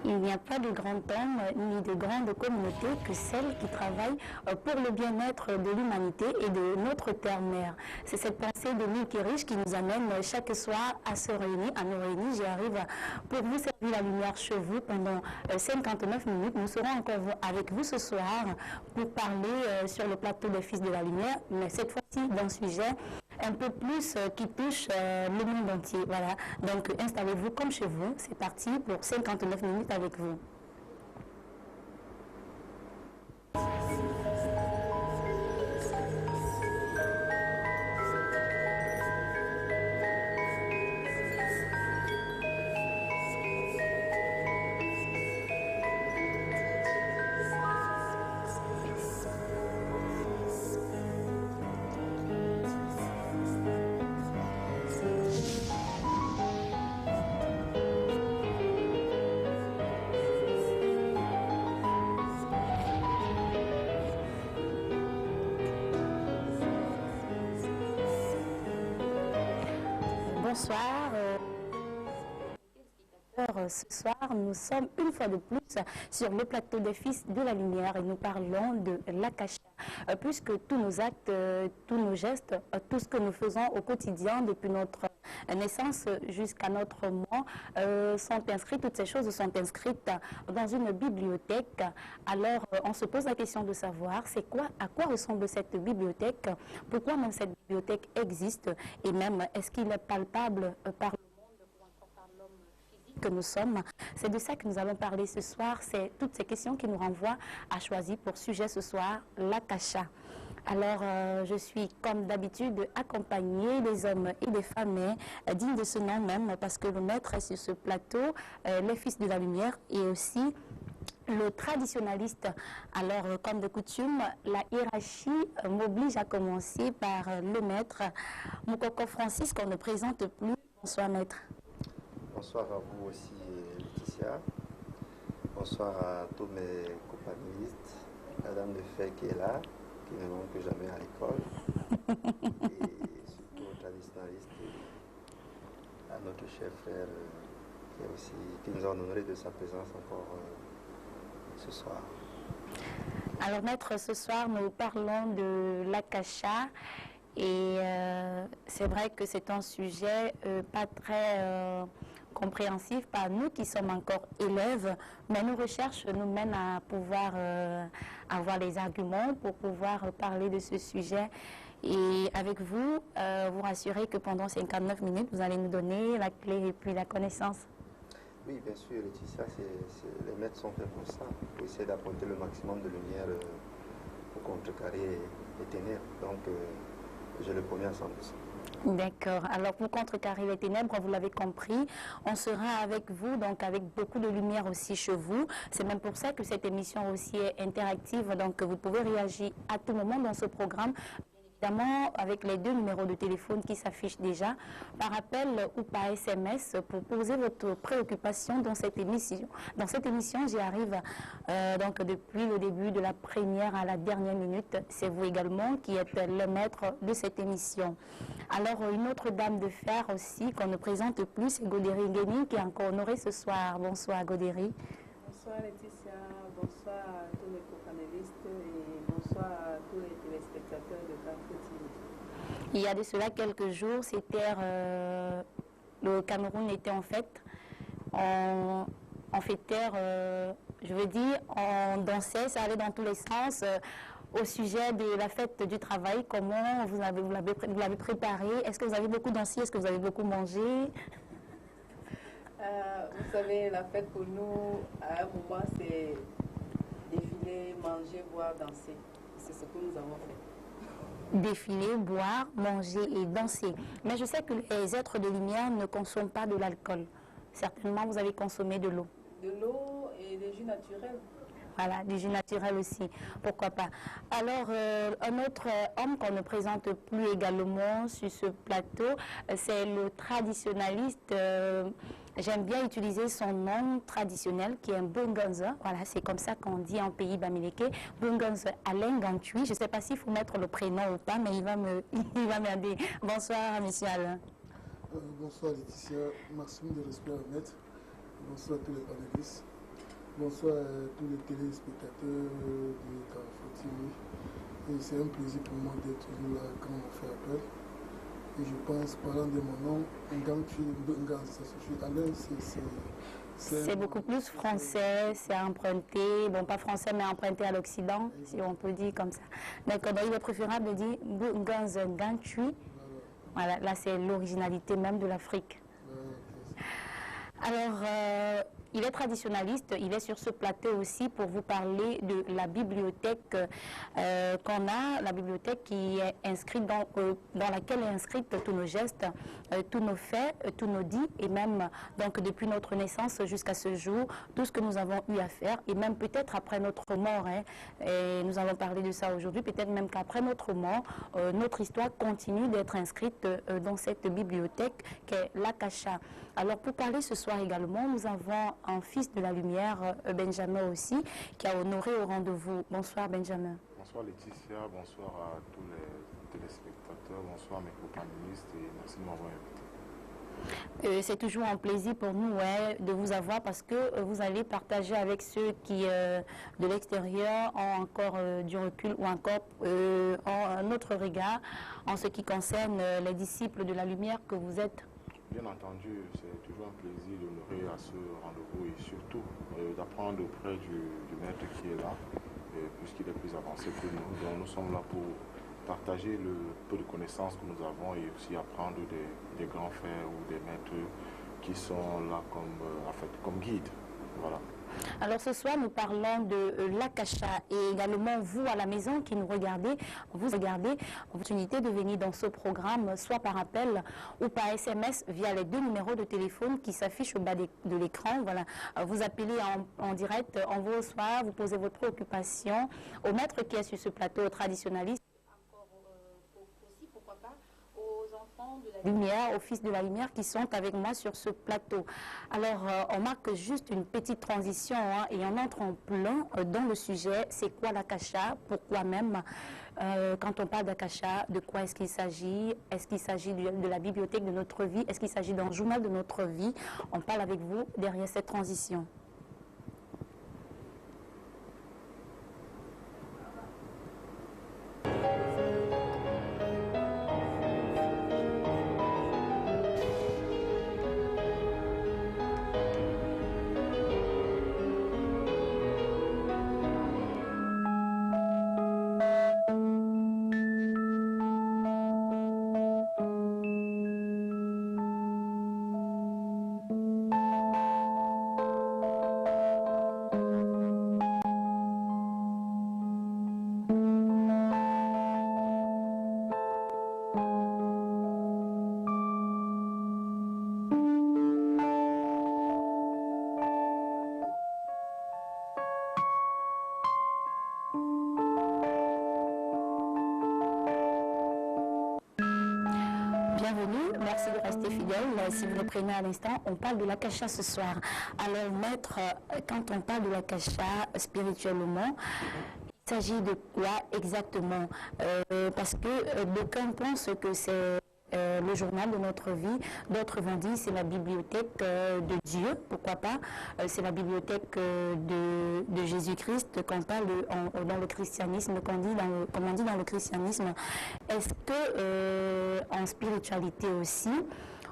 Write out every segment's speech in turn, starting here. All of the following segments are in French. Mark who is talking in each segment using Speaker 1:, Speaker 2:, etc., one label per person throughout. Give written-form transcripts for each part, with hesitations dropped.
Speaker 1: Il n'y a pas de grand homme ni de grande communauté que celle qui travaille pour le bien-être de l'humanité et de notre terre-mère. C'est cette pensée de Mille Riche qui nous amène chaque soir à se réunir, à nous réunir. J'y arrive pour vous servir la lumière chez vous pendant 59 minutes. Nous serons encore avec vous ce soir pour parler sur le plateau des Fils de la Lumière, mais cette fois-ci d'un sujet un peu plus qui touche le monde entier. Voilà. Donc installez-vous comme chez vous. C'est parti pour 59 minutes avec vous. Bonsoir. Ce soir, nous sommes une fois de plus sur le plateau des Fils de la Lumière et nous parlons de l'Akasha. Puisque tous nos actes, tous nos gestes, tout ce que nous faisons au quotidien depuis notre naissance jusqu'à notre mort sont inscrits, toutes ces choses sont inscrites dans une bibliothèque. Alors, on se pose la question de savoir à quoi ressemble cette bibliothèque, pourquoi même cette bibliothèque existe et même est-ce qu'il est palpable par le que nous sommes. C'est de ça que nous allons parler ce soir. C'est toutes ces questions qui nous renvoient à choisir pour sujet ce soir l'Akasha. Alors, je suis comme d'habitude accompagnée des hommes et des femmes dignes de ce nom même parce que le maître est sur ce plateau, les Fils de la Lumière et aussi le traditionnaliste. Alors, comme de coutume, la hiérarchie m'oblige à commencer par le maître Moukoko Francis qu'on ne présente plus. Bonsoir maître.
Speaker 2: Bonsoir à vous aussi, Laetitia. Bonsoir à tous mes compagnonnistes, la dame de fer qui est là, qui ne manque jamais à l'école, et surtout aux traditionnalistes, à notre cher frère qui nous a honoré de sa présence encore ce soir.
Speaker 1: Alors maître, ce soir nous parlons de l'Akasha. Et c'est vrai que c'est un sujet pas très compréhensif par nous qui sommes encore élèves, mais nos recherches nous mènent à pouvoir avoir les arguments pour pouvoir parler de ce sujet. Et avec vous, vous rassurez que pendant 59 minutes, vous allez nous donner la clé et puis la connaissance.
Speaker 2: Oui, bien sûr, Laetitia, les maîtres sont faits pour ça, pour essayer d'apporter le maximum de lumière pour contrecarrer les ténèbres. Donc, je le promets à 100%.
Speaker 1: D'accord. Alors pour contrecarrer les ténèbres, vous l'avez compris, on sera avec vous, donc avec beaucoup de lumière aussi chez vous. C'est même pour ça que cette émission aussi est interactive, donc vous pouvez réagir à tout moment dans ce programme. Évidemment, avec les 2 numéros de téléphone qui s'affichent déjà, par appel ou par SMS, pour poser votre préoccupation dans cette émission. Dans cette émission, j'y arrive donc depuis le début de la première à la dernière minute. C'est vous également qui êtes le maître de cette émission. Alors, une autre dame de fer aussi qu'on ne présente plus, c'est Godéry Ngueni qui est encore honorée ce soir. Bonsoir Godéry.
Speaker 3: Bonsoir Laetitia, bonsoir à tous les co-panélistes et bonsoir à tous les téléspectateurs de Carrefour TV.
Speaker 1: Il y a de cela quelques jours, c'était le Cameroun était en fête. On fêtait, je veux dire, on dansait, ça allait dans tous les sens. Au sujet de la fête du travail, comment vous l'avez préparé? Est-ce que vous avez beaucoup dansé? Est-ce que vous avez beaucoup mangé?
Speaker 3: Vous savez, la fête pour nous, à un moment, c'est défiler, manger, boire, danser. C'est ce que nous avons fait.
Speaker 1: Défiler, boire, manger et danser. Mais je sais que les êtres de lumière ne consomment pas de l'alcool. Certainement, vous avez consommé de l'eau.
Speaker 3: De l'eau et des jus naturels.
Speaker 1: Voilà, du jus naturel aussi, pourquoi pas. Alors, un autre homme qu'on ne présente plus également sur ce plateau, c'est le traditionnaliste, j'aime bien utiliser son nom traditionnel qui est un Bunganza. Voilà, c'est comme ça qu'on dit en pays bamileke. Bunganza Alain Gantui. Je ne sais pas s'il faut mettre le prénom ou pas, mais il va m'aider. Bonsoir, monsieur Alain.
Speaker 4: Bonsoir Laetitia, merci de respect à mettre. Bonsoir à tous les panélistes. Bonsoir à tous les téléspectateurs du Carrefour TV. Et c'est un plaisir pour moi d'être toujours là quand on fait appel. Et je pense, parlant de mon nom,
Speaker 1: c'est beaucoup plus français, c'est emprunté, bon pas français mais emprunté à l'Occident, si on peut dire comme ça. D'accord, donc il est préférable de dire Ngantui. Voilà, là c'est l'originalité même de l'Afrique. Alors, il est traditionnaliste, il est sur ce plateau aussi pour vous parler de la bibliothèque qu'on a, la bibliothèque qui est inscrite dans laquelle est inscrite tous nos gestes, tous nos faits, tous nos dits, et même donc depuis notre naissance jusqu'à ce jour, tout ce que nous avons eu à faire, et même peut-être après notre mort, hein, et nous allons parler de ça aujourd'hui, peut-être même qu'après notre mort, notre histoire continue d'être inscrite dans cette bibliothèque qu'est l'Akasha. Alors pour parler ce soir également, nous avons un fils de la lumière, Benjamin aussi, qui a honoré au rendez-vous. Bonsoir Benjamin.
Speaker 5: Bonsoir Laetitia, bonsoir à tous les téléspectateurs, bonsoir mes co-panélistes et merci de m'avoir invité.
Speaker 1: C'est toujours un plaisir pour nous de vous avoir parce que vous allez partager avec ceux qui, de l'extérieur, ont encore du recul ou encore ont un autre regard en ce qui concerne les disciples de la lumière que vous êtes.
Speaker 5: Bien entendu, c'est toujours un plaisir d'honorer à ce rendez-vous et surtout d'apprendre auprès du maître qui est là, puisqu'il est plus avancé que nous. Donc nous sommes là pour partager le peu de connaissances que nous avons et aussi apprendre des grands frères ou des maîtres qui sont là comme guides. Voilà.
Speaker 1: Alors ce soir, nous parlons de l'Akasha et également vous à la maison qui nous regardez, l'opportunité de venir dans ce programme, soit par appel ou par SMS via les 2 numéros de téléphone qui s'affichent au bas de l'écran. Voilà. Vous appelez en direct, on vous reçoit, vous posez votre préoccupation au maître qui est sur ce plateau traditionnaliste. Aussi, pourquoi pas, aux enfants de la lumière, aux fils de la lumière qui sont avec moi sur ce plateau. Alors, on marque juste une petite transition et on entre en plein dans le sujet. C'est quoi l'Akasha? Pourquoi même quand on parle d'Akasha, de quoi est-ce qu'il s'agit? Est-ce qu'il s'agit de la bibliothèque de notre vie? Est-ce qu'il s'agit d'un journal de notre vie? On parle avec vous derrière cette transition. Bienvenue, merci de rester fidèle. Si vous le prenez à l'instant, on parle de l'Akasha ce soir. Alors maître, quand on parle de l'Akasha spirituellement, il s'agit de quoi exactement? Parce que d'aucuns pensent que c'est le journal de notre vie, d'autres vont dire c'est la bibliothèque de Dieu, pourquoi pas, c'est la bibliothèque de Jésus-Christ qu'on parle dans le christianisme, comme on dit dans le christianisme. Est-ce que en spiritualité aussi,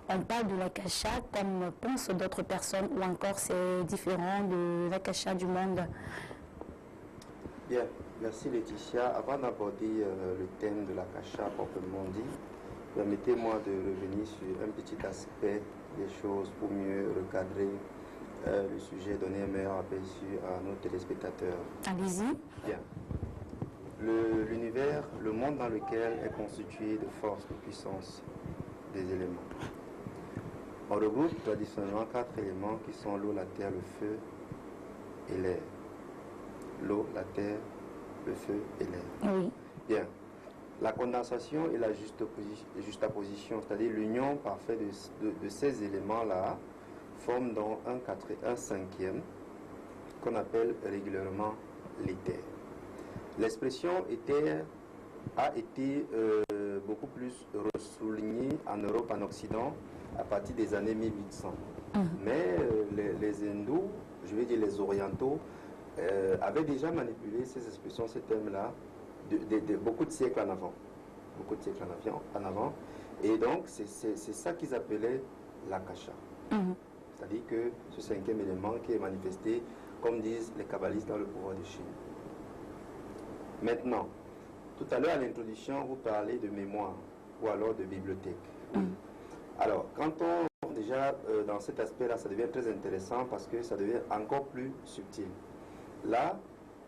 Speaker 1: on parle de l'Akasha comme pensent d'autres personnes ou encore c'est différent de l'Akasha du monde?
Speaker 2: Bien, merci Laetitia. Avant d'aborder le thème de l'Akasha proprement dit, permettez-moi de revenir sur un petit aspect des choses pour mieux recadrer le sujet, donner un meilleur aperçu à nos téléspectateurs.
Speaker 1: Allez-y.
Speaker 2: Bien. L'univers, le monde dans lequel est constitué de forces, de puissance, des éléments. On regroupe traditionnellement 4 éléments qui sont l'eau, la terre, le feu et l'air. L'eau, la terre, le feu et l'air.
Speaker 1: Oui.
Speaker 2: Bien. La condensation et la juxtaposition, c'est-à-dire l'union parfaite de ces éléments-là, forment donc un cinquième qu'on appelle régulièrement l'éther. L'expression éther a été beaucoup plus soulignée en Europe, en Occident, à partir des années 1800. Mais les hindous, je vais dire les orientaux, avaient déjà manipulé ces expressions, ces thèmes-là, beaucoup de siècles en avant. Beaucoup de siècles en avant. Et donc, c'est ça qu'ils appelaient l'akasha. C'est-à-dire que ce cinquième élément qui est manifesté, comme disent les kabbalistes, dans le pouvoir de Chine. Maintenant, tout à l'heure à l'introduction, vous parlez de mémoire ou alors de bibliothèque. Alors, quand on, déjà, dans cet aspect-là, ça devient très intéressant parce que ça devient encore plus subtil. Là,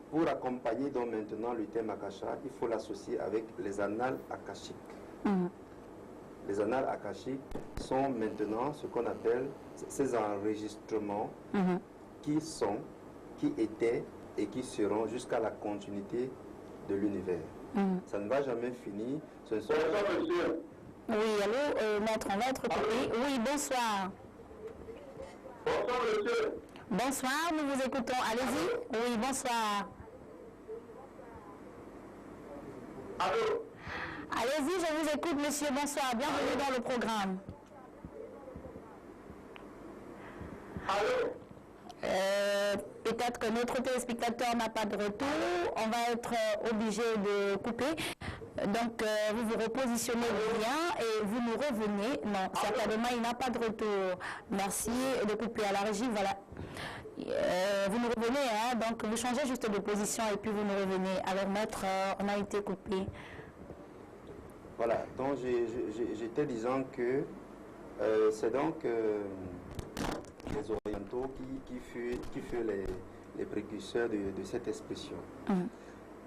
Speaker 2: pour accompagner donc maintenant le thème akasha, il faut l'associer avec les annales akashiques. Les annales akashiques sont maintenant ce qu'on appelle ces enregistrements qui sont, qui étaient et qui seront jusqu'à la continuité de l'univers. Ça ne va jamais finir. Ce sont... Bonsoir, monsieur.
Speaker 1: Oui, allô, maître, on va être coupé. Oui, bonsoir.
Speaker 6: Bonsoir, monsieur.
Speaker 1: Bonsoir, nous vous écoutons. Allez-y. Oui, bonsoir.
Speaker 6: Allô?
Speaker 1: Allez-y, je vous écoute, monsieur. Bonsoir. Bienvenue dans le programme.
Speaker 6: Allô?
Speaker 1: Peut-être que notre téléspectateur n'a pas de retour. On va être obligé de couper. Donc, vous vous repositionnez bien et vous nous revenez. Non, certainement, il n'a pas de retour. Merci de couper à la régie. Voilà. Vous nous revenez, hein, donc vous changez juste de position et puis vous nous revenez. Alors, maître, on a été coupé.
Speaker 2: Voilà, donc j'étais disant que c'est donc les orientaux qui furent les précurseurs de cette expression.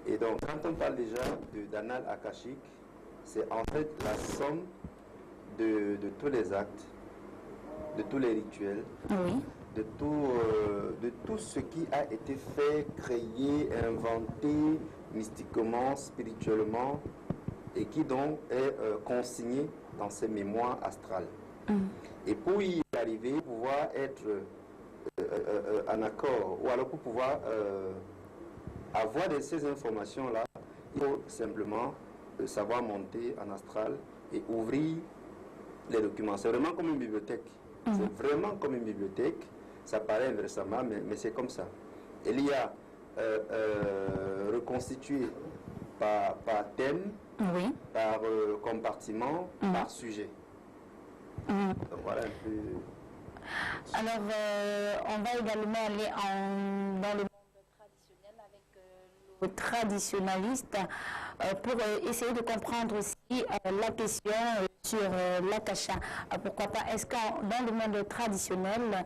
Speaker 2: Et donc, quand on parle déjà d'annales akashiques, c'est en fait la somme de tous les actes, de tous les rituels, de tout ce qui a été fait, créé, inventé mystiquement, spirituellement, et qui donc est consigné dans ces mémoires astrales. Et pour y arriver, pouvoir être en accord, ou alors pour pouvoir avoir ces informations-là, il faut simplement savoir monter en astral et ouvrir les documents. C'est vraiment comme une bibliothèque. C'est vraiment comme une bibliothèque. Ça paraît inversement, mais c'est comme ça. Il y a reconstitué par thème, par compartiment, par sujet. Donc voilà un peu.
Speaker 1: Alors, on va également aller dans le monde traditionnel avec le traditionnaliste pour essayer de comprendre aussi la question sur l'akasha. Pourquoi pas, est-ce que dans le monde traditionnel,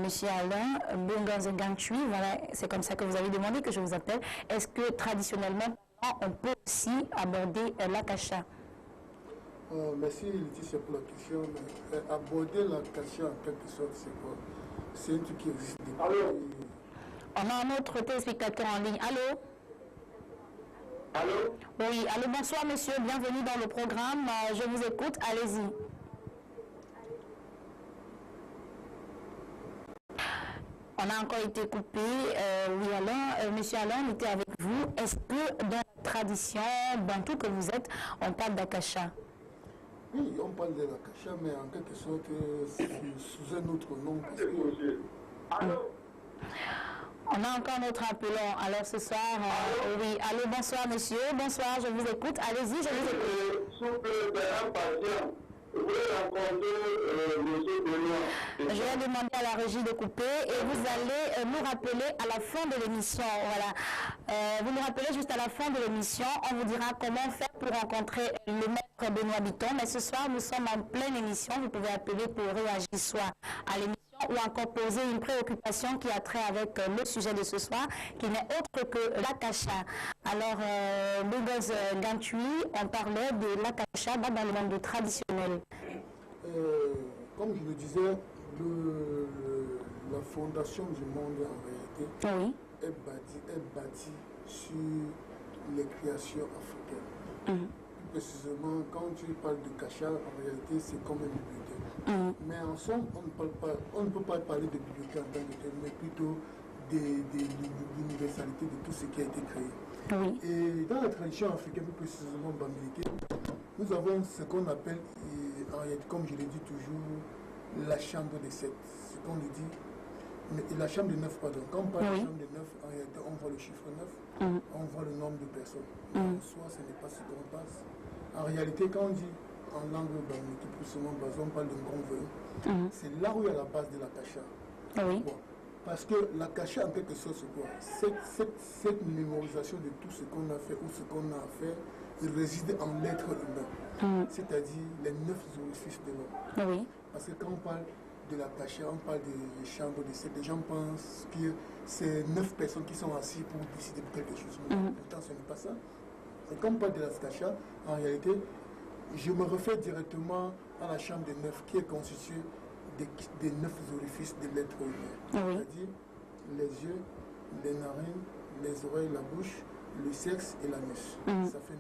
Speaker 1: Monsieur Alain Bunganzengantui, voilà, c'est comme ça que vous avez demandé que je vous appelle, est-ce que traditionnellement, on peut aussi aborder l'akasha?
Speaker 4: Merci Laetitia pour la question. Aborder l'akasha en quelque sorte, c'est quoi? C'est un truc qui existe depuis.
Speaker 6: Allô?
Speaker 1: On a un autre téléspectateur en ligne. Allô?
Speaker 6: Allô?
Speaker 1: Oui, allô, bonsoir monsieur, bienvenue dans le programme. Je vous écoute, allez-y. On a encore été coupé. Oui, Alain, monsieur Alain, on était avec vous. Est-ce que dans la tradition, dans tout que vous êtes, on parle d'akasha?
Speaker 4: Oui, on parle de l'akasha, mais en quelque sorte, sous un autre nom. Parce que...
Speaker 6: Allô?
Speaker 1: On a encore notre appelant. Alors ce soir, oui. Allô, bonsoir monsieur. Bonsoir, je vous écoute. Allez-y, je vous écoute. Je vais demander à la régie de couper et vous allez nous rappeler à la fin de l'émission. Voilà. Vous nous rappelez juste à la fin de l'émission. On vous dira comment faire pour rencontrer le maître Benoît Bitton. Mais ce soir, nous sommes en pleine émission. Vous pouvez appeler pour réagir soit à l'émission ou encore poser une préoccupation qui a trait avec le sujet de ce soir, qui n'est autre que l'akasha. Alors, Bunganzengantui, on parlait de l'akasha dans le monde traditionnel.
Speaker 4: Comme je le disais, la fondation du monde en réalité est bâtie sur les créations africaines. Plus précisément, quand tu parles de kasha, en réalité, c'est comme une bibliothèque. Mais en somme, on ne peut pas parler de bibliothèque en tant que tel, mais plutôt de l'universalité de tout ce qui a été créé. Et dans la tradition africaine, plus précisément bamileke, nous avons ce qu'on appelle, en réalité, comme je l'ai dit toujours, la chambre des 7, ce qu'on lui dit. Mais la chambre de 9, pardon. Quand on parle de chambre de 9, en réalité, on voit le chiffre 9, on voit le nombre de personnes. En soi, ce n'est pas ce qu'on passe. En réalité, quand on dit en langue qui plus souvent basée, on parle de convoi. C'est là où il y a la base de la kasha.
Speaker 1: Oui.
Speaker 4: Parce que la kasha, en quelque sorte, c'est quoi? Cette mémorisation de tout ce qu'on a fait ou ce qu'on a à faire, il réside en l'être humain. C'est-à-dire les 9 orifices de l'homme.
Speaker 1: Oui.
Speaker 4: Parce que quand on parle de la kasha, on parle des chambres de 7, les gens pensent que c'est 9 personnes qui sont assises pour décider de quelque chose. Pourtant, ce n'est pas ça. Et quand on parle de la kasha, en réalité, je me réfère directement à la chambre des 9 qui est constituée des 9 orifices de l'être humain. C'est-à-dire les yeux, les narines, les oreilles, la bouche, le sexe et l'anus. Ça fait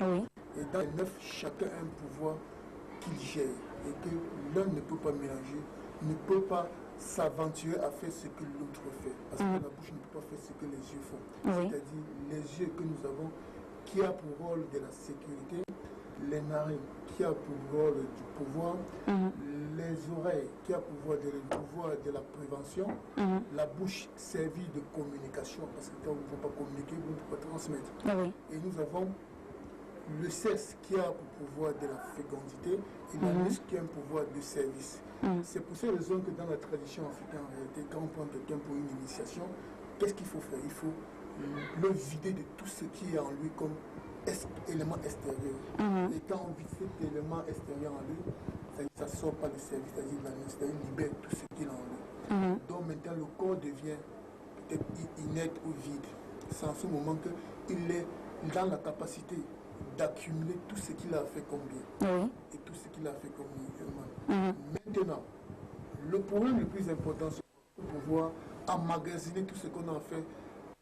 Speaker 4: 9. Et dans les 9, chacun a un pouvoir qu'il gère et que l'un ne peut pas mélanger, ne peut pas s'aventurer à faire ce que l'autre fait. Parce que la bouche ne peut pas faire ce que les yeux font. C'est-à-dire les yeux que nous avons qui a pour rôle de la sécurité, les narines qui a pour rôle du pouvoir, les oreilles qui a pour pouvoir de la prévention, la bouche servie de communication, parce que quand vous ne pouvez pas communiquer, vous ne pouvez pas transmettre. Et nous avons le sexe qui a pour pouvoir de la fécondité et l'anus qui a un pouvoir de service. C'est pour ces raisons que dans la tradition africaine, en réalité, quand on prend quelqu'un pour une initiation, qu'est-ce qu'il faut faire? Il faut le vider de tout ce qui est en lui comme élément extérieur. Et quand on vide cet élément extérieur en lui, ça ne sort pas le service, c'est-à-dire l'anus, c'est-à-dire libère tout ce qu'il a en lui. Donc maintenant, le corps devient peut-être inerte ou vide. C'est en ce moment qu'il est dans la capacité d'accumuler tout ce qu'il a fait comme bien et tout ce qu'il a fait comme mal. Maintenant, le problème le plus important, c'est de pouvoir emmagasiner tout ce qu'on a fait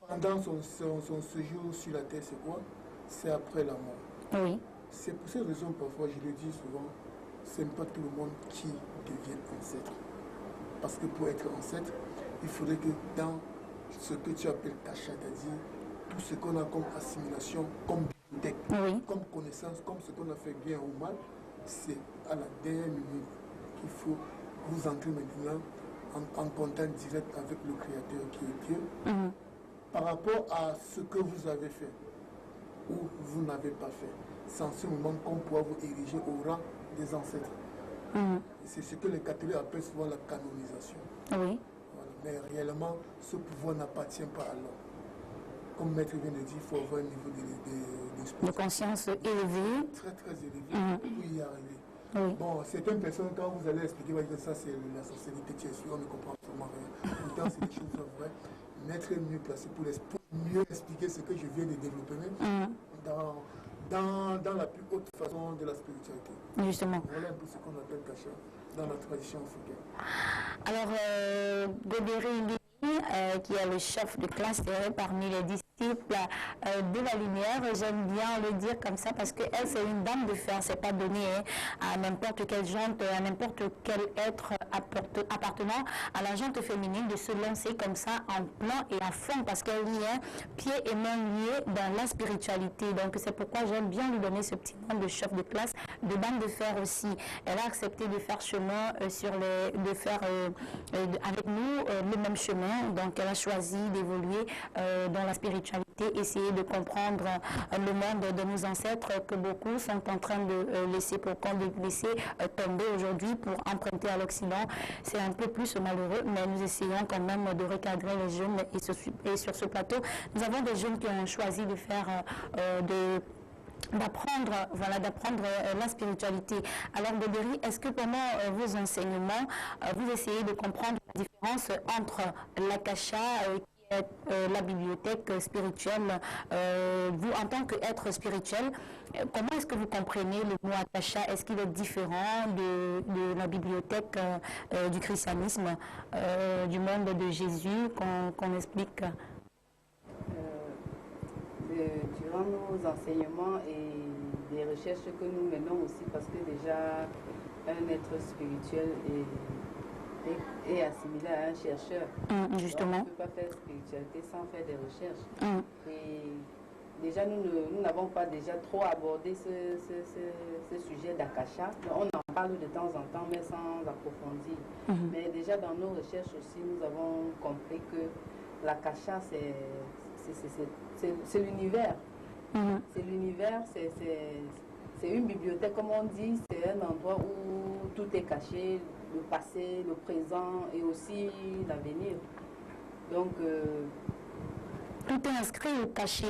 Speaker 4: pendant son séjour sur la terre, c'est quoi? C'est après la mort. C'est pour ces raisons, parfois, je le dis souvent, ce n'est pas tout le monde qui devient ancêtre. Parce que pour être ancêtre, il faudrait que dans ce que tu appelles kasha, c'est-à-dire tout ce qu'on a comme assimilation, comme bibliothèque, comme connaissance, comme ce qu'on a fait bien ou mal, c'est à la dernière minute qu'il faut vous entrer maintenant en contact direct avec le Créateur qui est Dieu, par rapport à ce que vous avez fait ou vous n'avez pas fait. C'est en ce moment qu'on pourra vous ériger au rang des ancêtres. C'est ce que les catholiques appellent souvent la canonisation. Voilà. Mais réellement, ce pouvoir n'appartient pas à l'homme. Comme Maître vient de dire, il faut avoir un niveau
Speaker 1: de conscience élevé.
Speaker 4: Très très élevé pour y arriver. Bon, certaines personnes, quand vous allez expliquer, vous dire que ça c'est la sorcellerie qui est sûre, on ne comprend absolument rien. Pourtant, c'est des choses vraies. Maître est mieux placé pour mieux expliquer ce que je viens de développer dans la plus haute façon de la spiritualité.
Speaker 1: Justement.
Speaker 4: Voilà un peu ce qu'on appelle kasha dans la tradition africaine.
Speaker 1: Alors, Godéry qui est le chef de classe parmi les disciples de la lumière, j'aime bien le dire comme ça parce qu'elle c'est une dame de fer, c'est pas donné à n'importe quelle jante, à n'importe quel être appartenant à la jante féminine de se lancer comme ça en plein et à fond parce qu'elle y est pieds et mains liés dans la spiritualité. Donc c'est pourquoi j'aime bien lui donner ce petit nom de chef de classe, de dame de fer aussi. Elle a accepté de faire chemin de faire avec nous le même chemin. Donc elle a choisi d'évoluer dans la spiritualité, essayer de comprendre le monde de nos ancêtres que beaucoup sont en train de laisser tomber aujourd'hui pour emprunter à l'Occident. C'est un peu plus malheureux, mais nous essayons quand même de recadrer les jeunes et sur ce plateau, nous avons des jeunes qui ont choisi de faire d'apprendre la spiritualité. Alors Godéry, est-ce que pendant vos enseignements, vous essayez de comprendre la différence entre la kasha qui est la bibliothèque spirituelle, vous en tant qu'être spirituel, comment est-ce que vous comprenez le mot kasha? Est-ce qu'il est différent de la bibliothèque du christianisme, du monde de Jésus qu'on explique?
Speaker 3: Durant nos enseignements et les recherches que nous menons aussi, parce que déjà un être spirituel est assimilé à un chercheur.
Speaker 1: Justement.
Speaker 3: Donc, on ne peut pas faire spiritualité sans faire des recherches. Et déjà nous n'avons pas déjà trop abordé ce sujet d'Akasha. On en parle de temps en temps, mais sans approfondir. Mais déjà dans nos recherches aussi, nous avons compris que l'Akasha, c'est l'univers. C'est l'univers, c'est une bibliothèque, comme on dit, c'est un endroit où tout est caché, le passé, le présent et aussi l'avenir. Donc,
Speaker 1: tout est inscrit ou caché?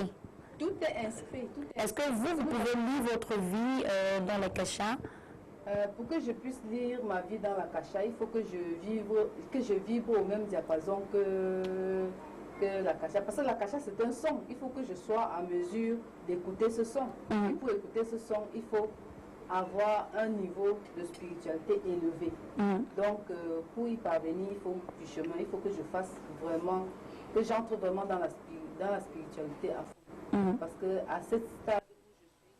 Speaker 3: Tout est inscrit.
Speaker 1: Est-ce que vous pouvez lire votre vie dans l'Akasha?
Speaker 3: Pour que je puisse lire ma vie dans l'Akasha, il faut que je vibre au même diapason que l'Akasha. Parce que l'Akasha, c'est un son. Il faut que je sois en mesure d'écouter ce son. Et pour écouter ce son, il faut avoir un niveau de spiritualité élevé. Donc, pour y parvenir, il faut du chemin. Il faut que je fasse vraiment, que j'entre vraiment dans la spiritualité à fond. Parce qu'à ce stade où je suis,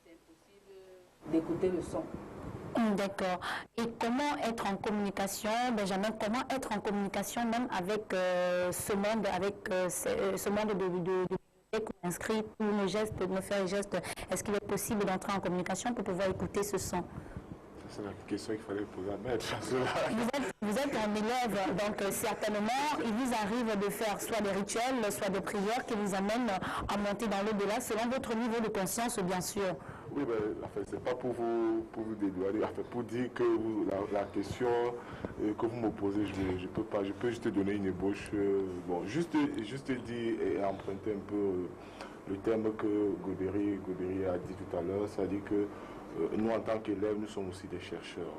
Speaker 3: c'est impossible d'écouter le son.
Speaker 1: D'accord. Et comment être en communication, Benjamin, comment être en communication même avec ce monde, ce monde de bibliothèque où on inscrit tous nos gestes, nos faits et gestes? Est-ce qu'il est possible d'entrer en communication pour pouvoir écouter ce son?
Speaker 5: C'est la question qu'il fallait poser à Maître.
Speaker 1: Vous êtes un élève, donc certainement, il vous arrive de faire soit des rituels, soit des prières qui vous amènent à monter dans l'au-delà selon votre niveau de conscience, bien sûr.
Speaker 5: Oui, mais c'est pas pour vous dédouaner, pour dire que la question que vous me posez, je peux pas, je peux juste donner une ébauche. Bon, juste dire et emprunter un peu le thème que Godéry a dit tout à l'heure, c'est-à-dire que nous, en tant qu'élèves, nous sommes aussi des chercheurs.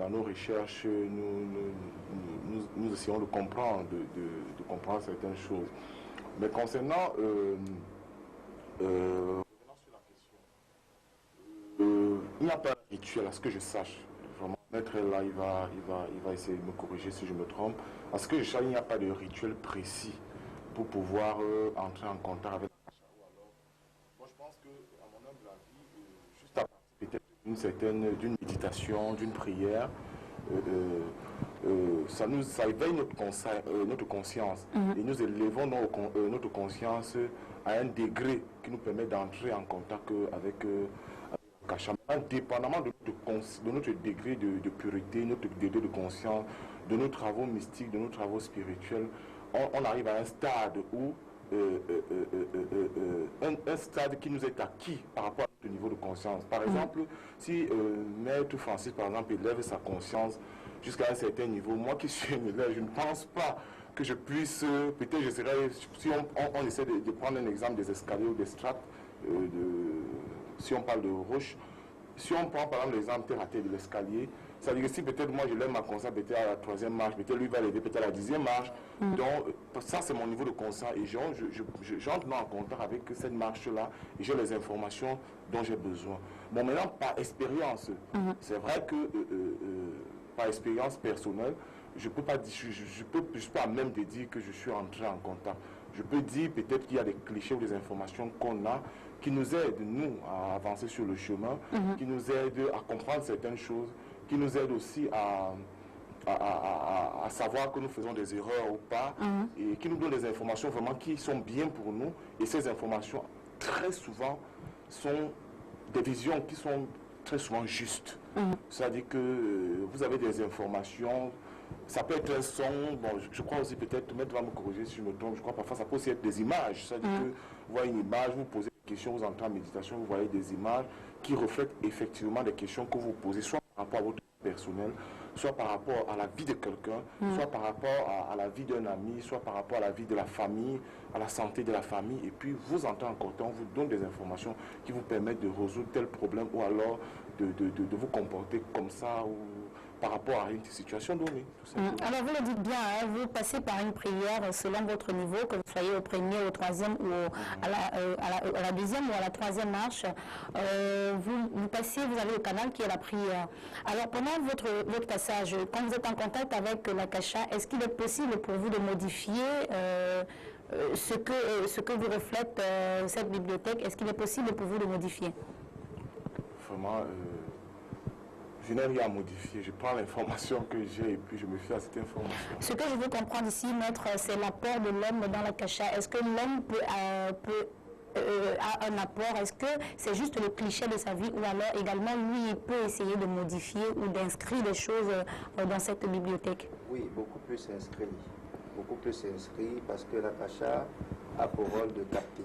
Speaker 5: Dans nos recherches, nous essayons de comprendre, de comprendre certaines choses. Mais concernant sur la question, il n'y a pas de rituel, à ce que je sache. Vraiment, Maître là, il va essayer de me corriger si je me trompe. À ce que je sache, il n'y a pas de rituel précis pour pouvoir entrer en contact avec la Akasha. Moi, je pense que, à mon humble avis, juste à partir peut-être d'une méditation, d'une prière, ça éveille notre conscience et nous élevons notre conscience à un degré qui nous permet d'entrer en contact avec Akasha. Indépendamment de notre degré de pureté, notre degré de conscience, de nos travaux mystiques, de nos travaux spirituels, on arrive à un stade où un stade qui nous est acquis par rapport à notre niveau de conscience. Par exemple, si Maître Francis, par exemple, élève sa conscience jusqu'à un certain niveau, moi qui suis un élève, je ne pense pas que je puisse, peut-être je serais, si on essaie de prendre un exemple des escaliers ou des strates, si on parle de roches, si on prend par exemple l'exemple terre à terre de l'escalier, ça veut dire que si peut-être moi je lève ma conscience peut-être à la 3e marche, peut-être lui va l'aider peut-être à la 10e marche. Donc ça c'est mon niveau de conscience et j'entre en contact avec cette marche-là et j'ai les informations dont j'ai besoin. Bon, maintenant par expérience, c'est vrai que par expérience personnelle, je peux pas dire, je suis pas même de dire que je suis entré en contact. Je peux dire peut-être qu'il y a des clichés ou des informations qu'on a qui nous aident, nous, à avancer sur le chemin, qui nous aident à comprendre certaines choses, qui nous aident aussi à savoir que nous faisons des erreurs ou pas, et qui nous donnent des informations vraiment qui sont bien pour nous. Et ces informations, très souvent, sont des visions qui sont très souvent justes. C'est-à-dire que vous avez des informations. Ça peut être un son, bon, je crois aussi peut-être, Maître va me corriger si je me trompe, je crois parfois ça peut aussi être des images, c'est-à-dire que vous voyez une image, vous posez des questions, vous entrez en méditation, vous voyez des images qui reflètent effectivement des questions que vous posez, soit par rapport à votre personnel, soit par rapport à la vie de quelqu'un, soit par rapport à la vie d'un ami, soit par rapport à la vie de la famille, à la santé de la famille, et puis vous entrez en contact, on vous donne des informations qui vous permettent de résoudre tel problème ou alors de vous comporter comme ça ou par rapport à une situation donnée.
Speaker 1: Alors vous le dites bien, hein, vous passez par une prière selon votre niveau, que vous soyez au premier, au troisième ou à la deuxième ou à la 3e marche. Vous passez, vous avez le canal qui est la prière. Alors pendant votre passage, quand vous êtes en contact avec l'Akasha, est-ce qu'il est possible pour vous de modifier ce que vous reflète cette bibliothèque? Est-ce qu'il est possible pour vous de modifier?
Speaker 5: Vraiment, je n'ai rien à modifier. Je prends l'information que j'ai et puis je me fie à cette information.
Speaker 1: Ce que je veux comprendre ici, Maître, c'est l'apport de l'homme dans l'Akasha. Est-ce que l'homme peut a un apport? Est-ce que c'est juste le cliché de sa vie ou alors également lui, il peut essayer de modifier ou d'inscrire des choses dans cette bibliothèque?
Speaker 2: Oui, beaucoup plus inscrit. Beaucoup plus inscrit parce que l'Akasha a pour rôle de capter,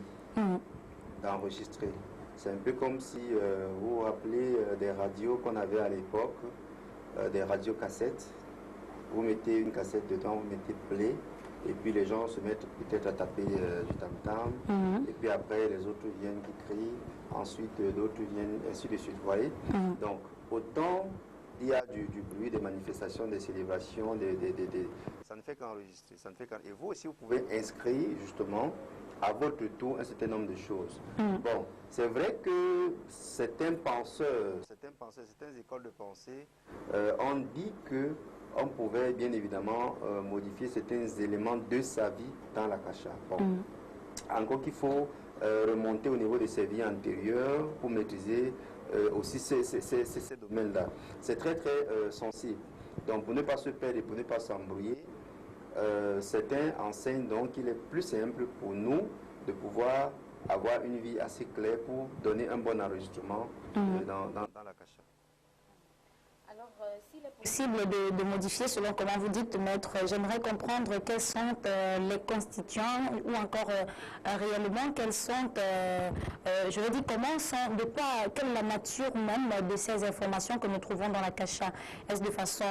Speaker 2: d'enregistrer. C'est un peu comme si vous vous rappelez des radios qu'on avait à l'époque, des radios cassettes. Vous mettez une cassette dedans, vous mettez play, et puis les gens se mettent peut-être à taper du tam-tam, et puis après les autres viennent qui crient, ensuite d'autres viennent, ainsi de suite, vous voyez. Donc autant il y a du bruit, des manifestations, des célébrations, ça ne fait qu'enregistrer, ça ne fait et vous aussi vous pouvez inscrire justement à votre tour un certain nombre de choses. Bon, c'est vrai que certains penseurs, certaines écoles de pensée ont dit que on pouvait bien évidemment modifier certains éléments de sa vie dans l'Akasha. Bon. Encore qu'il faut remonter au niveau de ses vies antérieures pour maîtriser aussi ces domaines-là. C'est très très sensible. Donc pour ne pas se perdre et pour ne pas s'embrouiller, certains enseignent donc qu'il est plus simple pour nous de pouvoir avoir une vie assez claire pour donner un bon enregistrement dans l'Akasha.
Speaker 1: Alors, s'il est possible de modifier selon comment vous dites, maître, j'aimerais comprendre quels sont les constituants ou encore réellement quels sont, je veux dire, comment sont, de quoi, quelle est la nature même de ces informations que nous trouvons dans l'Akasha? Est-ce de façon,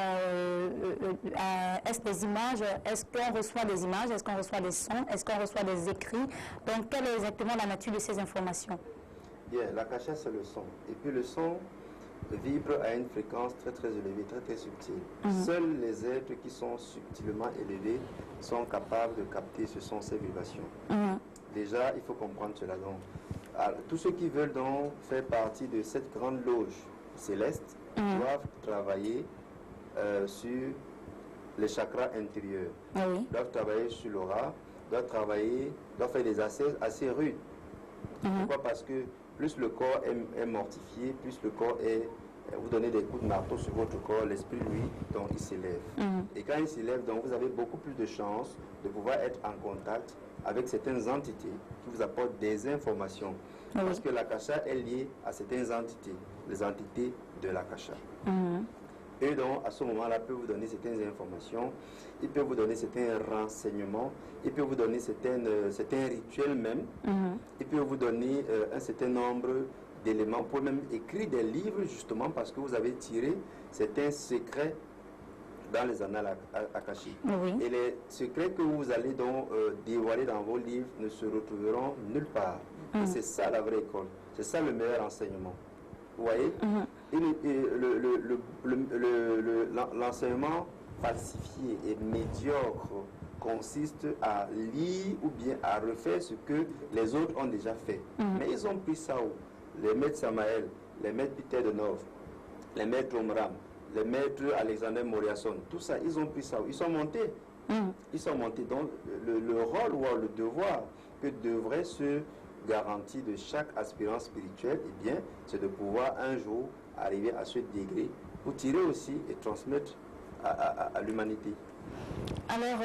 Speaker 1: est-ce des images? Est-ce qu'on reçoit des images? Est-ce qu'on reçoit des sons? Est-ce qu'on reçoit des écrits? Donc, quelle est exactement la nature de ces informations?
Speaker 2: Bien, l'Akasha, c'est le son. Et puis le son vibre à une fréquence très très élevée, très très subtile. Seuls les êtres qui sont subtilement élevés sont capables de capter ce son, ces vibrations. Déjà, il faut comprendre cela. Donc, alors, tous ceux qui veulent donc faire partie de cette grande loge céleste doivent travailler sur les chakras intérieurs, doivent travailler sur l'aura, doivent faire des assaises assez rudes. Pourquoi? Parce que plus le corps est mortifié, plus le corps est... Vous donnez des coups de marteau sur votre corps, l'esprit, lui, donc il s'élève. Et quand il s'élève, donc vous avez beaucoup plus de chances de pouvoir être en contact avec certaines entités qui vous apportent des informations. Parce que l'Akasha est lié à certaines entités, les entités de l'Akasha. Et donc, à ce moment-là, peut vous donner certaines informations, il peut vous donner certains renseignements, il peut vous donner certains rituels même, il peut vous donner un certain nombre d'éléments pour même écrire des livres, justement, parce que vous avez tiré certains secrets dans les annales akashiques. Et les secrets que vous allez donc dévoiler dans vos livres ne se retrouveront nulle part. Et c'est ça la vraie école, c'est ça le meilleur enseignement. Vous voyez, l'enseignement falsifié et médiocre consiste à lire ou bien à refaire ce que les autres ont déjà fait. Mais ils ont pris ça où? Les maîtres Samael, les maîtres Peter de Nov, les maîtres Omram, les maîtres Alexander Moriasson, tout ça, ils ont pris ça où? Ils sont montés. Ils sont montés. Donc le rôle ou le devoir que devrait se garantie de chaque aspirant spirituel, eh bien, c'est de pouvoir un jour arriver à ce degré pour tirer aussi et transmettre à l'humanité.
Speaker 1: Alors,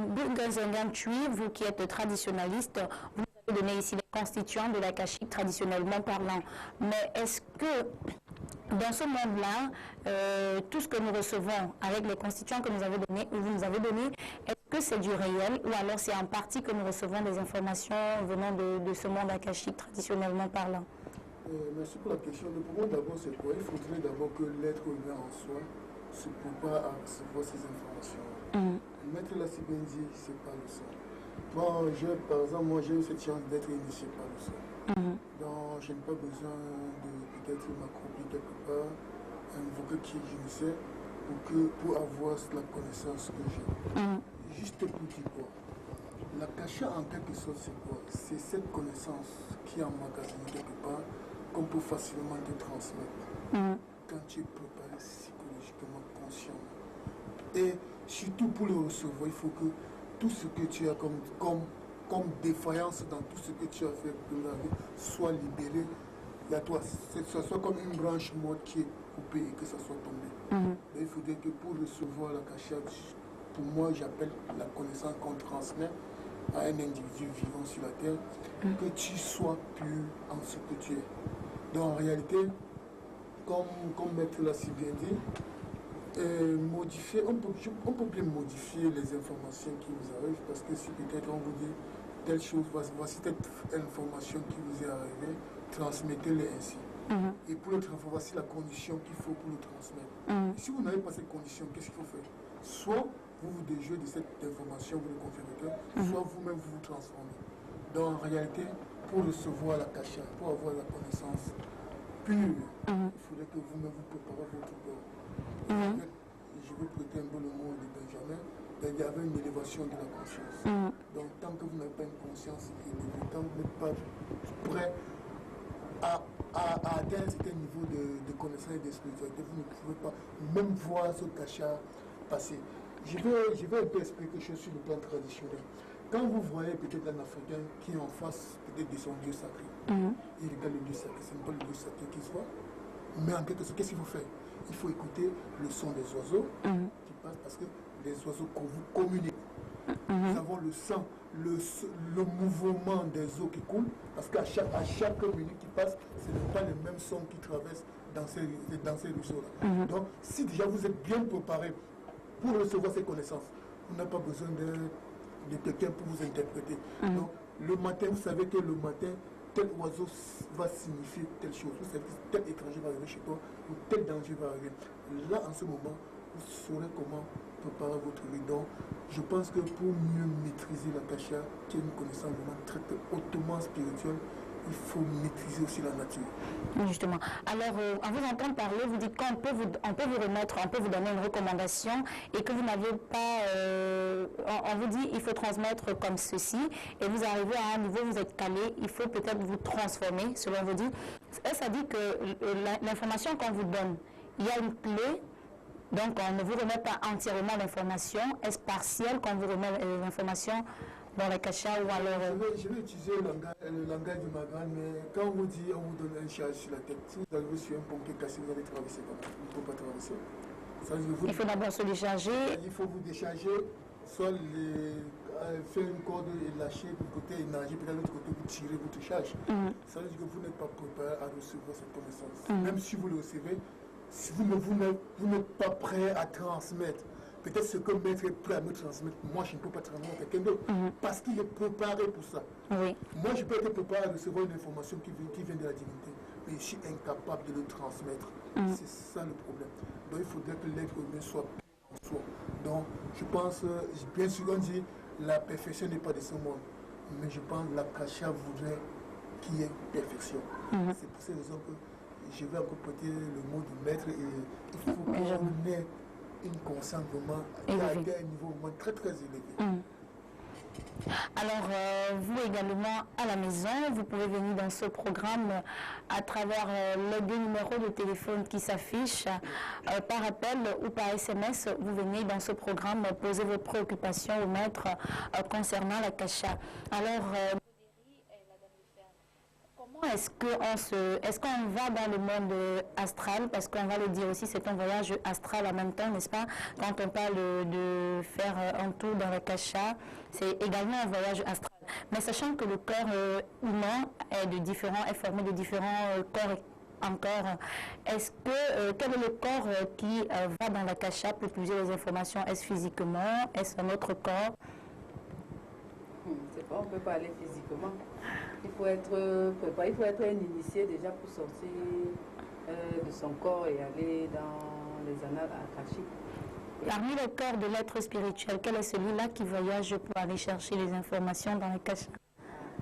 Speaker 1: Bunga Tui, vous qui êtes traditionnaliste, vous nous avez donné ici les constituants de l'Akashique traditionnellement parlant. Mais est-ce que dans ce monde-là, tout ce que nous recevons avec les constituants que vous nous avez donnés, est-ce que c'est du réel ou alors c'est en partie que nous recevons des informations venant de ce monde akashique traditionnellement parlant?
Speaker 4: Merci pour la question. Le problème d'abord, c'est quoi? Il faudrait d'abord que l'être humain en soi se prépare à recevoir ces informations. Maître Lassibenzi, c'est pas le son. Bon, par exemple, moi j'ai eu cette chance d'être initié par le son. Donc je n'ai pas besoin de peut-être m'accroupir quelque part, invoquer qui je ne sais, pour avoir la connaissance que j'ai. Juste pour dire quoi? L'Akasha en quelque sorte c'est quoi? C'est cette connaissance qui est emmagasinée quelque part qu'on peut facilement te transmettre quand tu es préparé psychologiquement, consciemment. Et surtout pour le recevoir, il faut que tout ce que tu as comme défaillance dans tout ce que tu as fait pour la vie soit libéré. Que ce soit comme une branche morte qui est coupée et que ça soit tombé. Mais il faudrait que pour recevoir l'Akasha, pour moi j'appelle la connaissance qu'on transmet, à un individu vivant sur la terre, que tu sois pur en ce que tu es. Donc en réalité, comme Maître l'a si bien dit, on peut bien modifier les informations qui vous arrivent, parce que si peut-être on vous dit telle chose, voici telle information qui vous est arrivée, transmettez-les ainsi. Et pour le transmettre, voici la condition qu'il faut pour le transmettre. Si vous n'avez pas cette condition, qu'est-ce qu'il faut faire? Soit vous vous déjouez de cette information, vous le confiez au cœur, soit vous-même vous transformez. Donc en réalité, pour recevoir la kasha, pour avoir la connaissance pure, il faudrait que vous-même vous préparez votre corps. Je vais prêter un peu le mot de Benjamin. Il y avait une élévation de la conscience. Donc tant que vous n'avez pas une conscience élevée, tant que vous n'êtes pas prêt à atteindre un certain niveau de connaissance et de spiritualité, vous ne pouvez pas même voir ce kasha passer. Je vais un peu expliquer quelque chose sur le plan traditionnel. Quand vous voyez peut-être un Africain qui est en face peut-être de son Dieu sacré, il regarde le Dieu sacré, ce n'est pas le Dieu sacré qui se voit, mais en quelque sorte, qu'est-ce qu'il faut faire? Il faut écouter le son des oiseaux qui passent, parce que les oiseaux communiquent. Nous avons le sang, le mouvement des eaux qui coulent, parce qu'à chaque minute qui passe, ce n'est pas le même son qui traverse dans ces ruisseaux-là. Donc, si déjà vous êtes bien préparé pour recevoir ces connaissances, vous n'avez pas besoin de quelqu'un pour vous interpréter. Donc, le matin, vous savez que le matin, tel oiseau va signifier telle chose. Vous savez que tel étranger va arriver chez toi, ou tel danger va arriver. Là, en ce moment, vous saurez comment préparer votre vie. Donc, je pense que pour mieux maîtriser la kasha, qui est une connaissance vraiment très hautement spirituelle, il faut maîtriser aussi la nature.
Speaker 1: Justement. Alors, en vous entendant parler, vous dites qu'on peut vous remettre, on peut vous donner une recommandation et que vous n'avez pas... on vous dit il faut transmettre comme ceci et vous arrivez à un niveau, vous êtes calé, il faut peut-être vous transformer, selon vous dit. Ça dit que l'information qu'on vous donne, il y a une clé, donc on ne vous remet pas entièrement l'information, est-ce partiel qu'on vous remet l'information dans la kasha ou alors...
Speaker 4: Je vais utiliser le langage de ma grande, mais quand on vous dit, on vous donne un charge sur la tête, si vous arrivez sur un pont qui est cassé, vous allez traverser comme ça. Il ne faut pas traverser.
Speaker 1: Il faut d'abord se décharger.
Speaker 4: Il faut vous décharger, soit faire une corde et lâcher de côté et nager, puis de l'autre côté vous tirez votre charge. Ça veut dire que vous n'êtes pas préparé à recevoir cette connaissance. Même si vous le recevez, si vous n'êtes pas prêt à transmettre. Peut-être ce que maître est prêt à me transmettre, moi je ne peux pas transmettre à quelqu'un d'autre, parce qu'il est préparé pour ça. Moi je peux être préparé à recevoir une information qui vient de la divinité, mais je suis incapable de le transmettre. C'est ça le problème. Donc il faudrait que l'être humain soit en soi. Donc je pense, bien sûr on dit, la perfection n'est pas de ce monde, mais je pense que la kasha voudrait qu'il y ait perfection. C'est pour cette raison que je vais encore prêter le mot du maître, et il faut qu'on ait une conscience vraiment à un niveau vraiment très très élevé.
Speaker 1: Alors, vous également à la maison, vous pouvez venir dans ce programme à travers les deux numéros de téléphone qui s'affichent par appel ou par SMS. Vous venez dans ce programme poser vos préoccupations au maître concernant la kasha. Alors, est-ce qu'on va dans le monde astral, parce qu'on va le dire aussi, c'est un voyage astral en même temps, n'est-ce pas? Quand on parle de faire un tour dans la kasha, c'est également un voyage astral. Mais sachant que le corps humain est formé de différents corps encore, quel est le corps qui va dans la kasha pour puiser les informations? Est-ce physiquement? Est-ce un autre corps?
Speaker 3: C'est pas, on ne peut pas aller physiquement. Il faut être préparé, il faut être un initié déjà pour sortir de son corps et aller dans les annales akashiques.
Speaker 1: Parmi les corps de l'être spirituel, quel est celui-là qui voyage pour aller chercher les informations dans les kasha?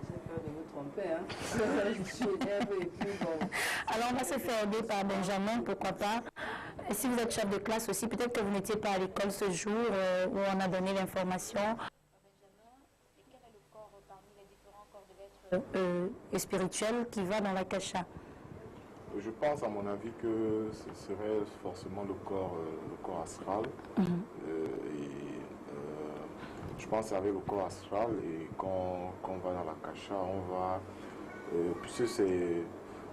Speaker 3: J'ai peur de me tromper, hein. Je suis nerveux et puis bon.
Speaker 1: Alors on va se faire aider par Benjamin, pourquoi pas. Et si vous êtes chef de classe aussi, peut-être que vous n'étiez pas à l'école ce jour où on a donné l'information. Spirituel qui va dans la kasha.
Speaker 5: Je pense à mon avis que ce serait forcément le corps astral. Je pense avec le corps astral, et quand on va dans la kasha, on va puisque c'est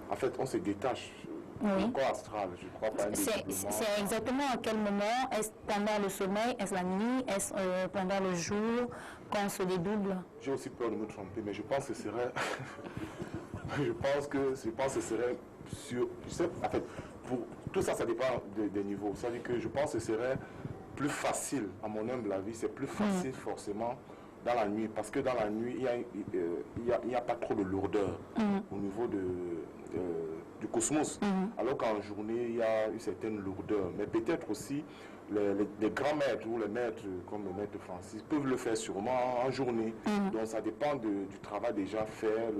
Speaker 5: en fait on se détache le corps astral, je crois pas.
Speaker 1: C'est exactement à quel moment? Est-ce pendant le sommeil? Est-ce la nuit? Est-ce pendant le jour? Quand on se dédouble?
Speaker 5: J'ai aussi peur de me tromper, mais je pense que ce serait... je pense que ce serait sur... Je sais, en fait, pour tout ça, ça dépend des niveaux. C'est-à-dire que je pense que ce serait plus facile, à mon humble avis, c'est plus facile forcément dans la nuit, parce que dans la nuit, il n'y a pas trop de lourdeur au niveau du cosmos, alors qu'en journée, il y a une certaine lourdeur. Mais peut-être aussi, les grands maîtres ou les maîtres, comme le maître Francis, peuvent le faire sûrement en journée. Donc ça dépend du travail déjà fait,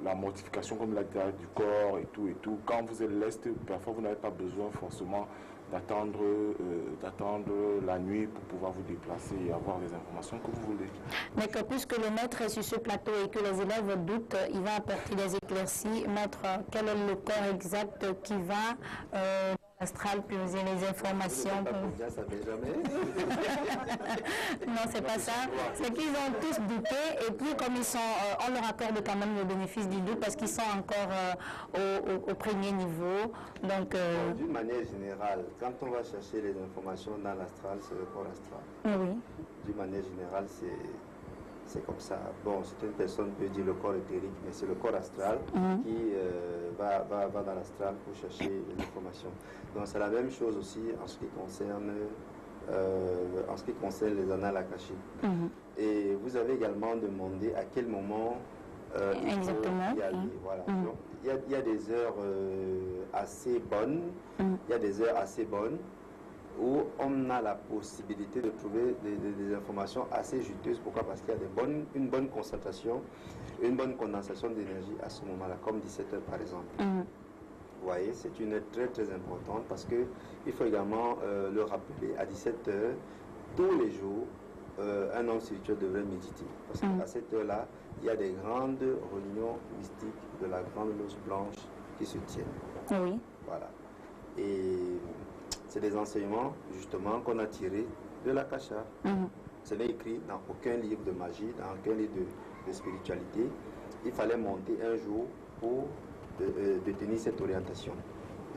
Speaker 5: la mortification, comme la du corps et tout. Quand vous êtes leste, parfois vous n'avez pas besoin forcément d'attendre la nuit pour pouvoir vous déplacer et avoir les informations que vous voulez.
Speaker 1: Mais que puisque le maître est sur ce plateau et que les élèves doutent, il va apporter des éclaircies. Maître, quel est le corps exact qui va dans l'astral puiser les informations?
Speaker 2: Ça fait jamais.
Speaker 1: Non, c'est pas ça. C'est qu'ils ont tous douté et puis comme ils sont, on leur accorde quand même le bénéfice du doute parce qu'ils sont encore au premier niveau. Donc,
Speaker 2: d'une manière générale, quand on va chercher les informations dans l'astral, c'est le corps astral.
Speaker 1: Oui.
Speaker 2: D'une manière générale, c'est comme ça. Bon, certaines personnes peuvent dire le corps éthérique, mais c'est le corps astral qui va dans l'astral pour chercher les informations. Donc c'est la même chose aussi en ce qui concerne les annales akashiques. Et vous avez également demandé à quel moment il faut y aller. Voilà. Donc, il y a des heures assez bonnes, il y a des heures assez bonnes où on a la possibilité de trouver des informations assez juteuses. Pourquoi? Parce qu'il y a une bonne concentration, une bonne condensation d'énergie à ce moment-là, comme 17 heures par exemple. Vous voyez, c'est une heure très très importante parce qu'il faut également le rappeler, à 17 heures, tous les jours, un homme spirituel devrait méditer. Parce qu'à cette heure-là, il y a des grandes réunions mystiques de la grande loge blanche qui se tiennent.
Speaker 1: Oui.
Speaker 2: Voilà. Et c'est des enseignements, justement, qu'on a tirés de l'Akasha. Ce n'est écrit dans aucun livre de magie, dans aucun livre de spiritualité. Il fallait monter un jour pour détenir cette orientation,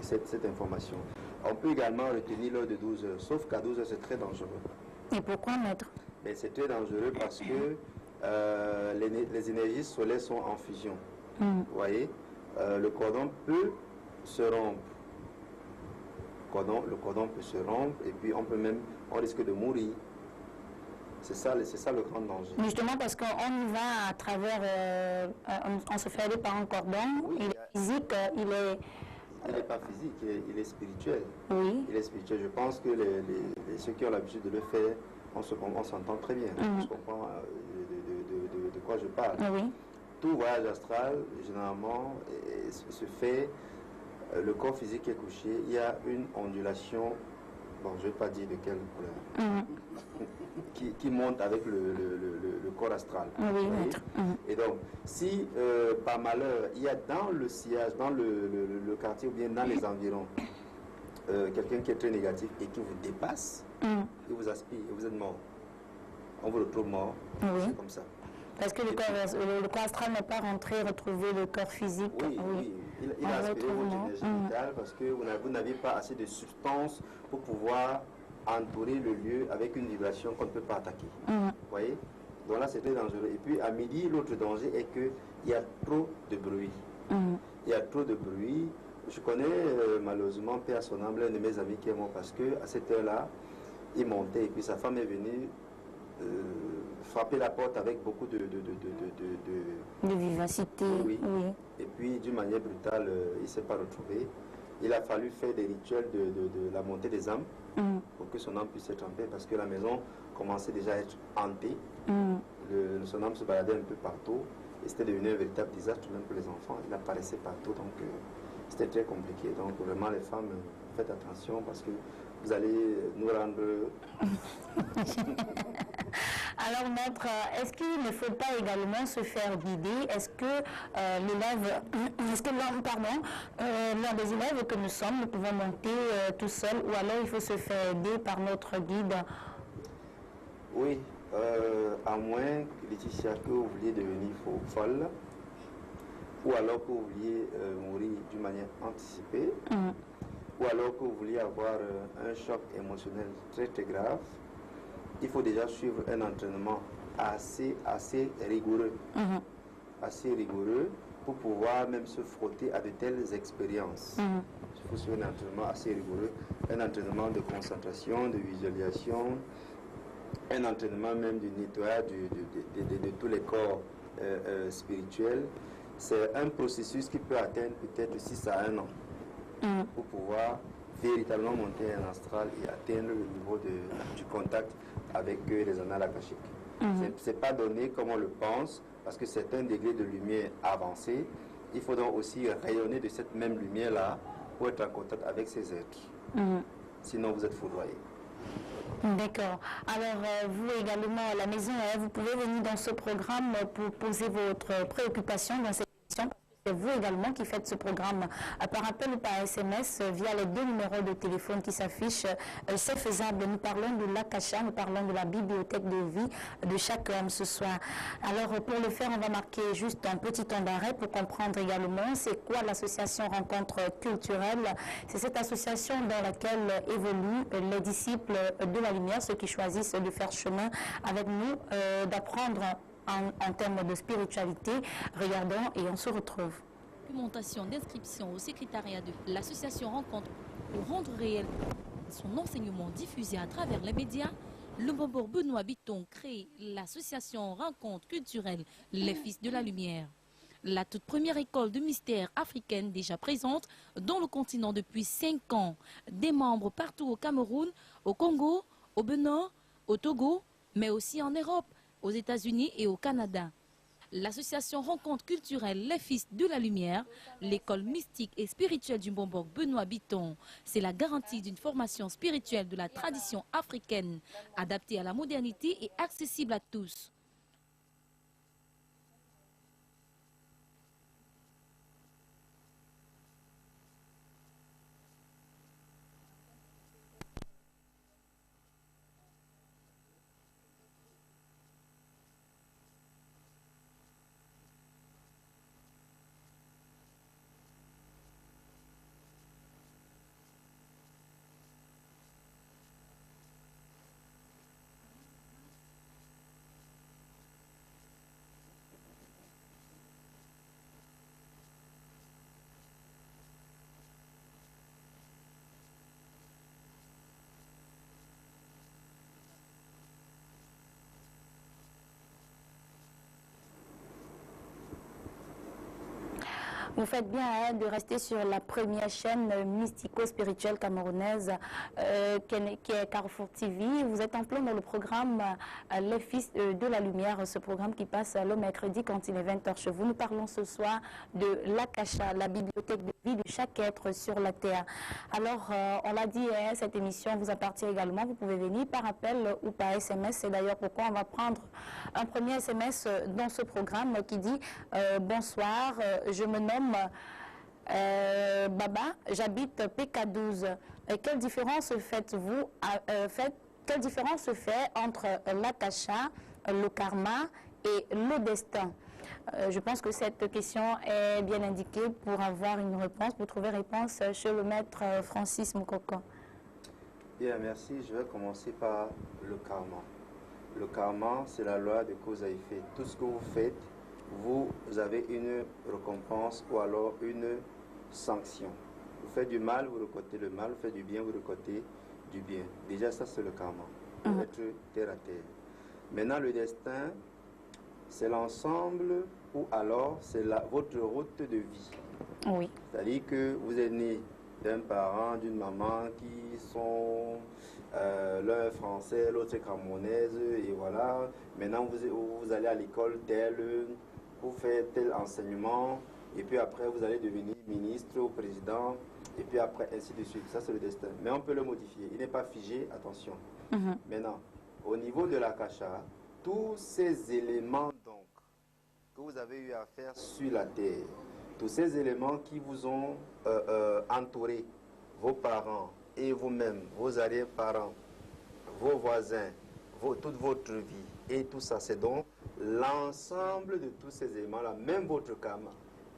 Speaker 2: cette information. On peut également retenir l'heure de 12 heures, sauf qu'à 12 heures, c'est très dangereux.
Speaker 1: Et pourquoi, maître?
Speaker 2: C'est très dangereux parce que les énergies solaires sont en fusion. Vous voyez, le cordon peut se rompre. Le cordon peut se rompre et puis on risque de mourir. C'est ça le grand danger.
Speaker 1: Justement parce qu'on y va à travers, on se fait aider par un cordon, oui, il est physique, il n'est
Speaker 2: pas physique, il est spirituel.
Speaker 1: Oui.
Speaker 2: Il est spirituel. Je pense que ceux qui ont l'habitude de le faire, on s'entend très bien. On se comprend de quoi je parle.
Speaker 1: Oui.
Speaker 2: Tout voyage astral, généralement, se fait, le corps physique est couché, il y a une ondulation, bon, je ne vais pas dire de quelle couleur, qui monte avec le corps astral.
Speaker 1: Oui,
Speaker 2: et donc, si par malheur, il y a dans le sillage, dans le quartier ou bien dans les environs, quelqu'un qui est très négatif et qui vous dépasse, qui vous aspire et vous êtes mort, on vous retrouve mort, c'est comme ça.
Speaker 1: Parce que le corps astral n'est pas rentré retrouver le corps physique.
Speaker 2: Oui. Il a aspiré votre énergie vitale parce que vous n'aviez pas assez de substance pour pouvoir entourer le lieu avec une vibration qu'on ne peut pas attaquer. Vous voyez? Donc là, c'est très dangereux. Et puis, à midi, l'autre danger est qu'il y a trop de bruit. Il y a trop de bruit. Je connais malheureusement, paix à son âme, l'un de mes amis qui est mort parce qu'à cette heure-là, il montait et puis sa femme est venue frapper la porte avec beaucoup de
Speaker 1: vivacité.
Speaker 2: Oui. Et puis, d'une manière brutale, il ne s'est pas retrouvé. Il a fallu faire des rituels de la montée des âmes pour que son âme puisse être en paix parce que la maison commençait déjà à être hantée. Son âme se baladait un peu partout et c'était devenu un véritable désastre même pour les enfants. Il apparaissait partout, donc c'était très compliqué. Donc vraiment les femmes, faites attention parce que vous allez nous rendre...
Speaker 1: Alors maître, est-ce qu'il ne faut pas également se faire guider? Est-ce que l'un des élèves que nous sommes, nous pouvons monter tout seul ou alors il faut se faire aider par notre guide?
Speaker 2: Oui, à moins, Laetitia, que vous vouliez devenir folle, ou alors que vous vouliez mourir d'une manière anticipée, ou alors que vous vouliez avoir un choc émotionnel très très grave, il faut déjà suivre un entraînement assez rigoureux. Assez rigoureux pour pouvoir même se frotter à de telles expériences. Il faut suivre un entraînement assez rigoureux, un entraînement de concentration, de visualisation, un entraînement même du nettoyage de tous les corps spirituels. C'est un processus qui peut atteindre peut-être 6 à 1 an pour pouvoir véritablement monter un astral et atteindre le niveau du contact avec les annales akashiques. Ce n'est pas donné comme on le pense, parce que c'est un degré de lumière avancé. Il faut donc aussi rayonner de cette même lumière-là pour être en contact avec ces êtres. Sinon, vous êtes foudroyé.
Speaker 1: D'accord. Alors, vous également à la maison, vous pouvez venir dans ce programme pour poser votre préoccupation dans cette émission. C'est vous également qui faites ce programme par appel ou par SMS via les 2 numéros de téléphone qui s'affichent. C'est faisable. Nous parlons de l'Akasha, nous parlons de la bibliothèque de vie de chaque homme ce soir. Alors pour le faire, on va marquer juste un petit temps d'arrêt pour comprendre également c'est quoi l'association Rencontre culturelle. C'est cette association dans laquelle évoluent les disciples de la lumière, ceux qui choisissent de faire chemin avec nous, d'apprendre en termes de spiritualité. Regardons et on se retrouve.
Speaker 7: Documentation d'inscription au secrétariat de l'association Rencontre pour rendre réel son enseignement diffusé à travers les médias. Le Bombor Benoît Biton crée l'association Rencontre culturelle Les Fils de la Lumière. La toute première école de mystère africaine déjà présente dans le continent depuis 5 ans. Des membres partout au Cameroun, au Congo, au Bénin, au Togo, mais aussi en Europe, aux États-Unis et au Canada. L'association Rencontre culturelle Les Fils de la Lumière, l'école mystique et spirituelle du Bombor Benoît Biton, c'est la garantie d'une formation spirituelle de la tradition africaine, adaptée à la modernité et accessible à tous.
Speaker 1: Vous faites bien de rester sur la première chaîne mystico-spirituelle camerounaise qui est Carrefour TV. Vous êtes en plein dans le programme Les Fils de la Lumière, ce programme qui passe le mercredi quand il est 20h chez vous. Nous parlons ce soir de l'Akasha, la bibliothèque de vie de chaque être sur la Terre. Alors, on l'a dit, cette émission vous appartient également. Vous pouvez venir par appel ou par SMS. C'est d'ailleurs pourquoi on va prendre un premier SMS dans ce programme qui dit « Bonsoir, je me nomme Baba, j'habite PK12. Quelle différence faites-vous quelle différence se fait entre l'Akasha, le karma et le destin? Je pense que cette question est bien indiquée pour avoir une réponse, pour trouver réponse chez le maître Francis Moukoko.
Speaker 2: Bien, merci. Je vais commencer par le karma. Le karma, c'est la loi de cause à effet. Tout ce que vous faites, vous avez une récompense ou alors une sanction. Vous faites du mal, vous récoltez le mal. Vous faites du bien, vous récoltez du bien. Déjà, ça, c'est le karma. Pour être terre à terre. Maintenant, le destin, c'est l'ensemble ou alors c'est votre route de vie.
Speaker 1: Oui.
Speaker 2: C'est-à-dire que vous êtes né d'un parent, d'une maman qui sont l'un est français, l'autre est camerounaise, et voilà. Maintenant, vous allez à l'école telle, vous faites tel enseignement, et puis après, vous allez devenir ministre ou président, et puis après, ainsi de suite. Ça, c'est le destin. Mais on peut le modifier. Il n'est pas figé, attention. Maintenant, au niveau de l'Akasha, tous ces éléments, donc, que vous avez eu à faire sur la terre, tous ces éléments qui vous ont entouré, vos parents et vous-même, vos arrière-parents, vos voisins, toute votre vie et tout ça, c'est donc l'ensemble de tous ces éléments-là, même votre karma,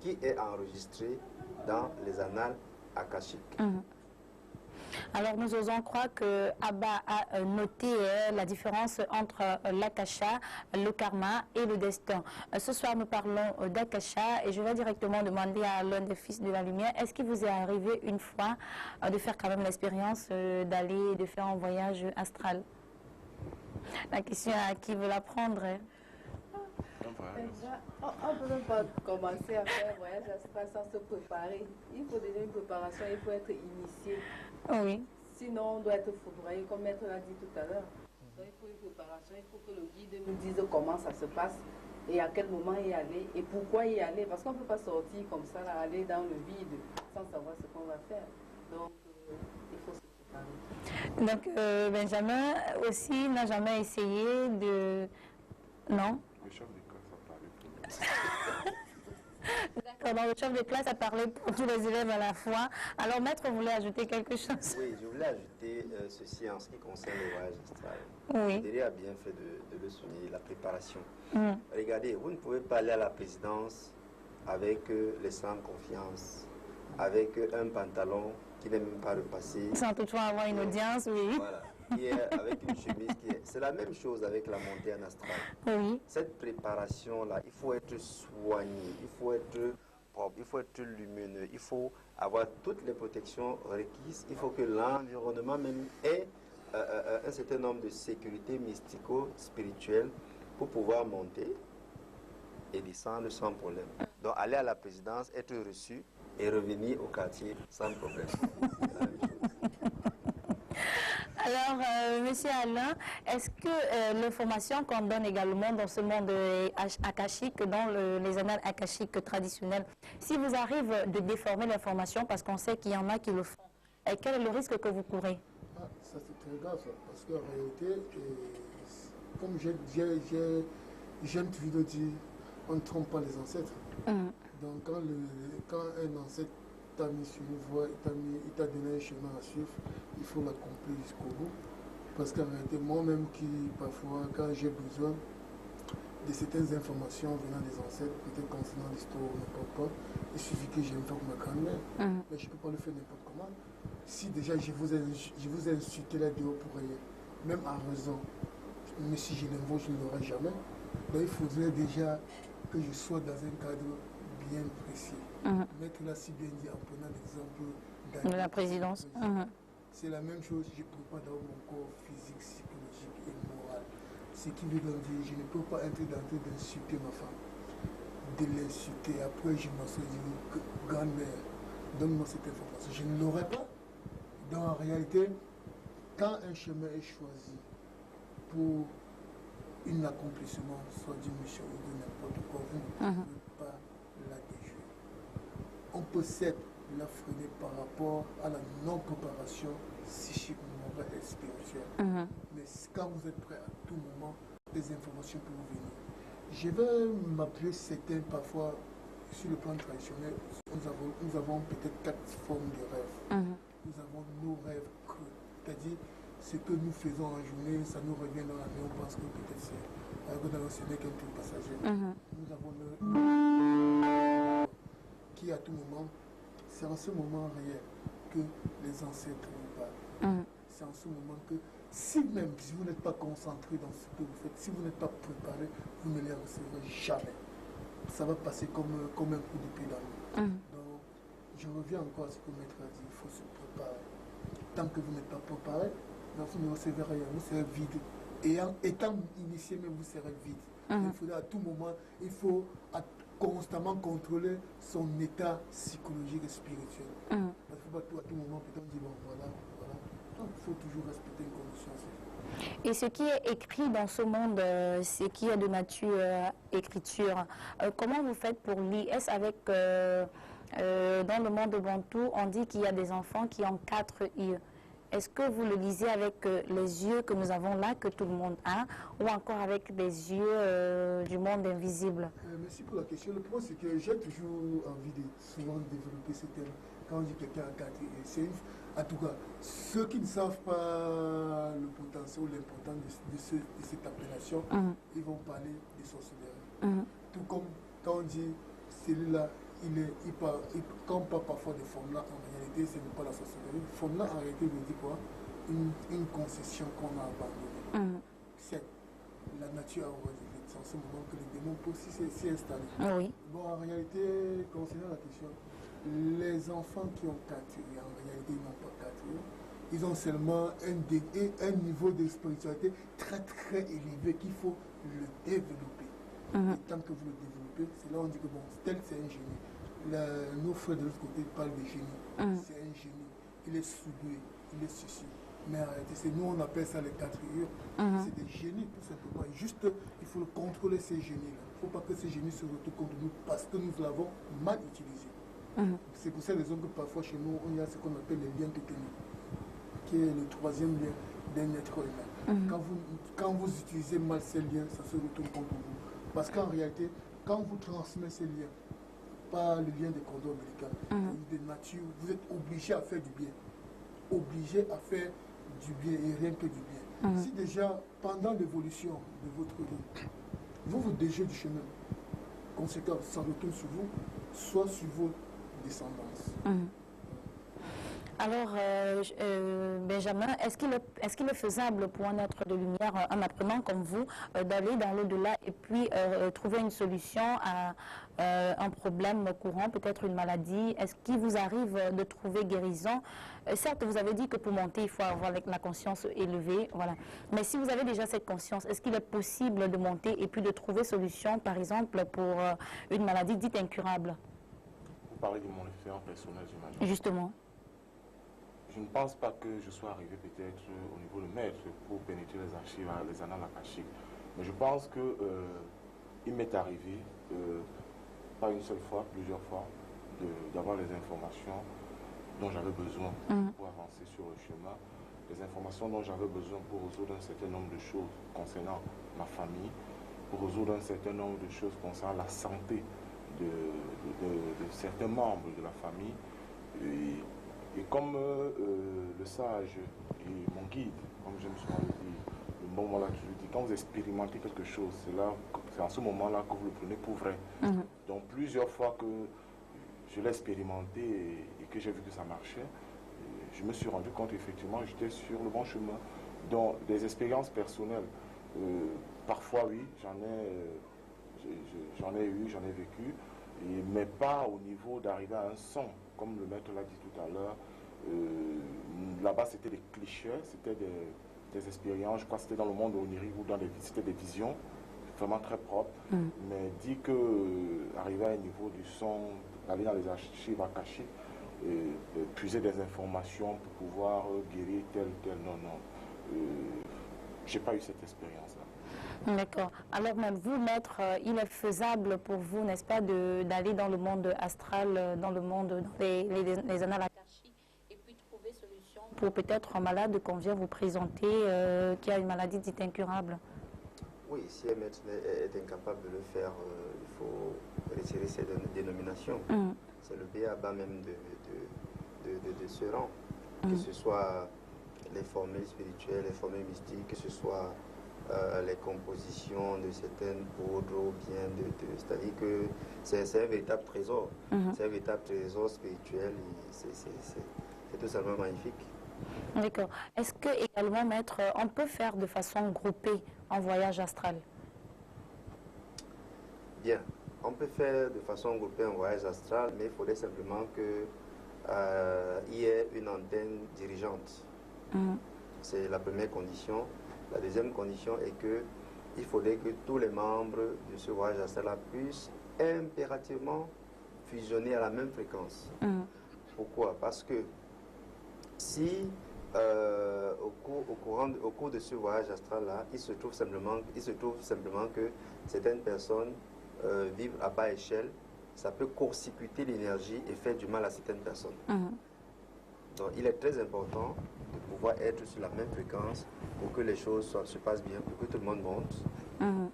Speaker 2: qui est enregistré dans les annales akashiques.
Speaker 1: Alors nous osons croire que Abba a noté la différence entre l'Akasha, le karma et le destin. Ce soir nous parlons d'Akasha et je vais directement demander à l'un des fils de la lumière, est-ce qu'il vous est arrivé une fois de faire quand même l'expérience d'aller, de faire un voyage astral? La question est à qui veut la prendre?
Speaker 3: On ne peut même pas commencer à faire un voyage astral sans se préparer. Il faut déjà une préparation, il faut être initié.
Speaker 1: Oui.
Speaker 3: Sinon, on doit être foudroyé, comme Maître l'a dit tout à l'heure. Donc, il faut une préparation, il faut que le guide nous dise comment ça se passe et à quel moment y aller et pourquoi y aller. Parce qu'on ne peut pas sortir comme ça, là, aller dans le vide sans savoir ce qu'on va faire. Donc, il faut se préparer.
Speaker 1: Donc, Benjamin aussi n'a jamais essayé de... Non?
Speaker 5: Le chef de classe a parlé pour nous.
Speaker 1: D'accord, donc le chef de classe a parlé pour tous les élèves à la fois. Alors, maître voulait ajouter quelque chose?
Speaker 2: Oui, je voulais ajouter ceci en ce qui concerne les voyages astrales.
Speaker 1: Oui.
Speaker 2: Frédéric a bien fait de le souligner, la préparation. Regardez, vous ne pouvez pas aller à la présidence avec les sans confiance, avec un pantalon qui n'est même pas repassé.
Speaker 1: Sans toutefois avoir une audience, oui.
Speaker 2: Voilà, qui est avec une chemise qui est... C'est la même chose avec la montée en astral.
Speaker 1: Oui.
Speaker 2: Cette préparation-là, il faut être soigné, il faut être propre, il faut être lumineux, il faut avoir toutes les protections requises, il faut que l'environnement même ait un certain nombre de sécurités mystico-spirituelles pour pouvoir monter et descendre sans problème. Donc aller à la présidence, être reçu et revenir au quartier sans problème. C'est la même chose.
Speaker 1: Alors, Monsieur Alain, est-ce que l'information qu'on donne également dans ce monde akashique, dans les annales akashiques traditionnelles, si vous arrive de déformer l'information, parce qu'on sait qu'il y en a qui le font, quel est le risque que vous courez?
Speaker 4: Ça c'est très grave, ça, parce qu'en réalité, comme j'aime toujours dire, on ne trompe pas les ancêtres. Donc quand un ancêtre t'a mis sur une voie, il t'a donné un chemin à suivre, il faut l'accomplir jusqu'au bout. Parce qu'en réalité, moi-même qui, parfois, quand j'ai besoin de certaines informations venant des ancêtres, peut-être concernant l'histoire ou n'importe quoi, il suffit que j'invoque ma grand-mère. Mais je ne peux pas le faire n'importe comment. Si déjà je vous ai insulté là-dehors pour rien, même à raison, mais si je l'invoque, je ne l'aurai jamais. Donc il faudrait déjà que je sois dans un cadre bien précis. Maître l'a si bien dit en prenant l'exemple
Speaker 1: de la présidence.
Speaker 4: C'est la même chose, je ne peux pas dans mon corps physique, psychologique et moral. Ce qui veut donc dire, je ne peux pas être dans train d'insulter ma femme, de l'insulter. Après, je m'en suis dit, grand-mère, donne-moi cette information. Je ne l'aurai pas. Donc en réalité, quand un chemin est choisi pour un accomplissement, soit d'une mission ou de n'importe quoi, vous ne pouvez pas la déjouer. On peut certes la freiner par rapport à la non-préparation psychique, morale et spirituelle. Mais quand vous êtes prêt à tout moment, des informations peuvent vous venir. Je vais m'appuyer certains parfois sur le plan traditionnel. Nous avons peut-être 4 formes de rêves. Nous avons nos rêves creux, c'est-à-dire ce que nous faisons en journée, ça nous revient dans la nuit, on pense que peut-être ce n'est qu'un truc passager. Nous avons qui à tout moment, c'est en ce moment réel que les ancêtres vous parlent. C'est en ce moment que si même si vous n'êtes pas concentré dans ce que vous faites, si vous n'êtes pas préparé, vous ne les recevrez jamais. Ça va passer comme un coup de pied dans l'eau. Donc, je reviens encore à ce que Maître a dit, il faut se préparer. Tant que vous n'êtes pas préparé, vous ne recevez rien, vous serez vide. Étant initié, même vous serez vide. Il faudra à tout moment, il faut constamment contrôler son état psychologique et spirituel. Parce qu'il ne faut pas à tout moment, peut-être dire, bon, voilà. Donc, il faut toujours respecter une condition.
Speaker 1: Et ce qui est écrit dans ce monde, ce qui est de nature écriture, comment vous faites pour lire? Est-ce avec, dans le monde bantou, on dit qu'il y a des enfants qui ont 4 yeux. Est-ce que vous le lisez avec les yeux que nous avons là, que tout le monde a, ou encore avec des yeux du monde invisible?
Speaker 4: Merci pour la question. Le point, c'est que j'ai toujours envie de souvent développer ce thème. Quand on dit quelqu'un a 4 yeux, en tout cas, ceux qui ne savent pas le potentiel ou l'importance de cette appellation, ils vont parler de sorcellerie. Tout comme quand on dit celui-là, quand on parle parfois de Fomla, en réalité, ce n'est pas la sorcellerie. Fomla, en réalité, veut dire quoi? Une concession qu'on a abandonnée. C'est la nature a horreur du vide. C'est en ce moment que les démons peuvent s'y installer.
Speaker 1: Oui.
Speaker 4: Bon, en réalité, concernant la question, les enfants qui ont 4 ans, en réalité, ils n'ont pas 4 ans. Ils ont seulement un niveau de spiritualité très très élevé qu'il faut le développer. Et tant que vous le développez, c'est là où on dit que bon, tel c'est un génie. Nos frères de l'autre côté parlent de génie. C'est un génie. Il est surdoué, il est ceci. Mais en réalité, c'est nous on appelle ça les 4 heures. C'est des génies tout simplement. Et juste, il faut contrôler ces génies-là. Il ne faut pas que ces génies se retournent contre nous parce que nous l'avons mal utilisé. C'est pour cette raison que parfois chez nous, il y a ce qu'on appelle les liens techniques, qui est le 3e lien d'un être humain. Quand vous utilisez mal ces liens, ça se retourne contre vous. Parce qu'en réalité, quand vous transmettez ces liens, pas le lien des cordons ombilicaux, de nature, vous êtes obligé à faire du bien. Obligé à faire du bien et rien que du bien. Si déjà, pendant l'évolution de votre vie, vous déjouez du chemin, conséquent, ça retourne sur vous, soit sur vos descendances.
Speaker 1: Alors, Benjamin, est-ce qu'il est faisable pour un être de lumière, un apprenant comme vous, d'aller dans l'au-delà et puis trouver une solution à un problème courant, peut-être une maladie? Est-ce qu'il vous arrive de trouver guérison? Certes, vous avez dit que pour monter, il faut avoir la conscience élevée, voilà. Mais si vous avez déjà cette conscience, est-ce qu'il est possible de monter et puis de trouver solution, par exemple, pour une maladie dite incurable?
Speaker 5: Vous parlez de mon expérience personnelle, j'imagine.
Speaker 1: Justement.
Speaker 5: Je ne pense pas que je sois arrivé peut-être au niveau de maître pour pénétrer les archives, les annales akashiques. Mais je pense que il m'est arrivé, pas une seule fois, plusieurs fois, d'avoir les informations dont j'avais besoin pour avancer sur le chemin, les informations dont j'avais besoin pour résoudre un certain nombre de choses concernant ma famille, pour résoudre un certain nombre de choses concernant la santé de certains membres de la famille. Et comme le sage et mon guide, comme je me suis dit, le moment-là, je lui dis, quand vous expérimentez quelque chose, c'est en ce moment-là que vous le prenez pour vrai. Donc plusieurs fois que je l'ai expérimenté et que j'ai vu que ça marchait, je me suis rendu compte effectivement que j'étais sur le bon chemin. Donc des expériences personnelles, parfois oui, j'en ai eu, j'en ai vécu, mais pas au niveau d'arriver à un son. Comme le maître l'a dit tout à l'heure, là-bas c'était des clichés, c'était des expériences, je crois que c'était dans le monde onirique ou c'était des visions, vraiment très propres. Mais dit que arriver à un niveau du son, aller dans les archives akashiques, puiser des informations pour pouvoir guérir tel, non. J'ai pas eu cette expérience-là.
Speaker 1: D'accord. Alors même vous, maître, il est faisable pour vous, n'est-ce pas, d'aller dans le monde astral, dans le monde, dans les annales akashiques, et puis trouver solution pour peut-être un malade qu'on vient vous présenter, qui a une maladie dite incurable?
Speaker 2: Oui, si un maître est incapable de le faire, il faut retirer ses dénominations. C'est le b.a.-ba même de ce rang, que ce soit les formules spirituelles, les formules mystiques, que ce soit les compositions de certaines poudres ou bien c'est-à-dire que c'est un véritable trésor. C'est un véritable trésor spirituel et c'est tout simplement magnifique.
Speaker 1: D'accord. Est-ce que également, maître, on peut faire de façon groupée un voyage astral?
Speaker 2: Bien, on peut faire de façon groupée un voyage astral, mais il faudrait simplement qu'il y ait une antenne dirigeante. C'est la première condition. La deuxième condition est qu'il faudrait que tous les membres de ce voyage astral puissent impérativement fusionner à la même fréquence. Pourquoi? Parce que si au cours de ce voyage astral-là, il se trouve simplement que certaines personnes vivent à bas échelle, ça peut court-circuiter l'énergie et faire du mal à certaines personnes. Donc il est très important de pouvoir être sur la même fréquence pour que les choses se passent bien, pour que tout le monde monte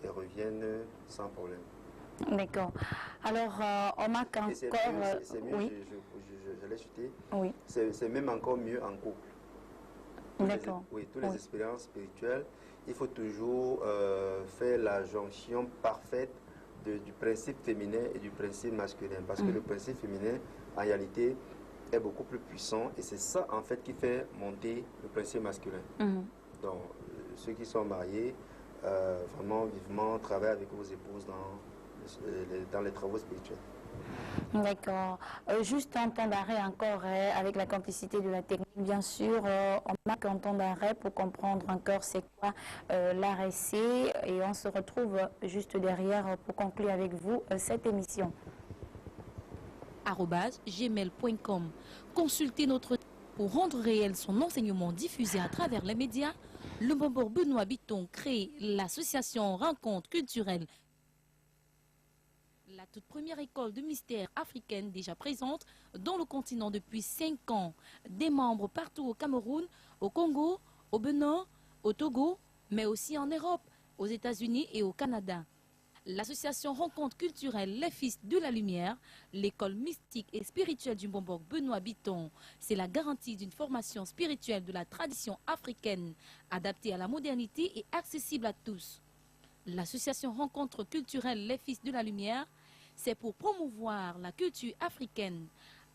Speaker 2: et revienne sans problème.
Speaker 1: D'accord. Alors, on marque encore...
Speaker 2: C'est mieux,
Speaker 1: oui.
Speaker 2: Je l'ai chuté.
Speaker 1: Oui.
Speaker 2: C'est même encore mieux en couple.
Speaker 1: D'accord.
Speaker 2: Oui, toutes les expériences spirituelles, il faut toujours faire la jonction parfaite du principe féminin et du principe masculin. Parce que le principe féminin, en réalité, est beaucoup plus puissant. Et c'est ça, en fait, qui fait monter le principe masculin. Donc, ceux qui sont mariés, vraiment, vivement, travaillent avec vos épouses dans les travaux spirituels.
Speaker 1: D'accord. Juste un temps d'arrêt encore, avec la complicité de la technique, bien sûr. On marque un temps d'arrêt pour comprendre encore c'est quoi l'ARC et on se retrouve juste derrière pour conclure avec vous cette émission.
Speaker 7: @gmail.com. Consultez notre pour rendre réel son enseignement diffusé à travers les médias. Le Mbombo Benoît Bitton crée l'association Rencontre culturelle. La toute première école de mystère africaine déjà présente dans le continent depuis 5 ans. Des membres partout au Cameroun, au Congo, au Bénin, au Togo, mais aussi en Europe, aux États-Unis et au Canada. L'association Rencontre culturelle Les Fils de la Lumière, l'école mystique et spirituelle du Mbombo Benoît Bitton, c'est la garantie d'une formation spirituelle de la tradition africaine, adaptée à la modernité et accessible à tous. L'association Rencontre culturelle Les Fils de la Lumière, c'est pour promouvoir la culture africaine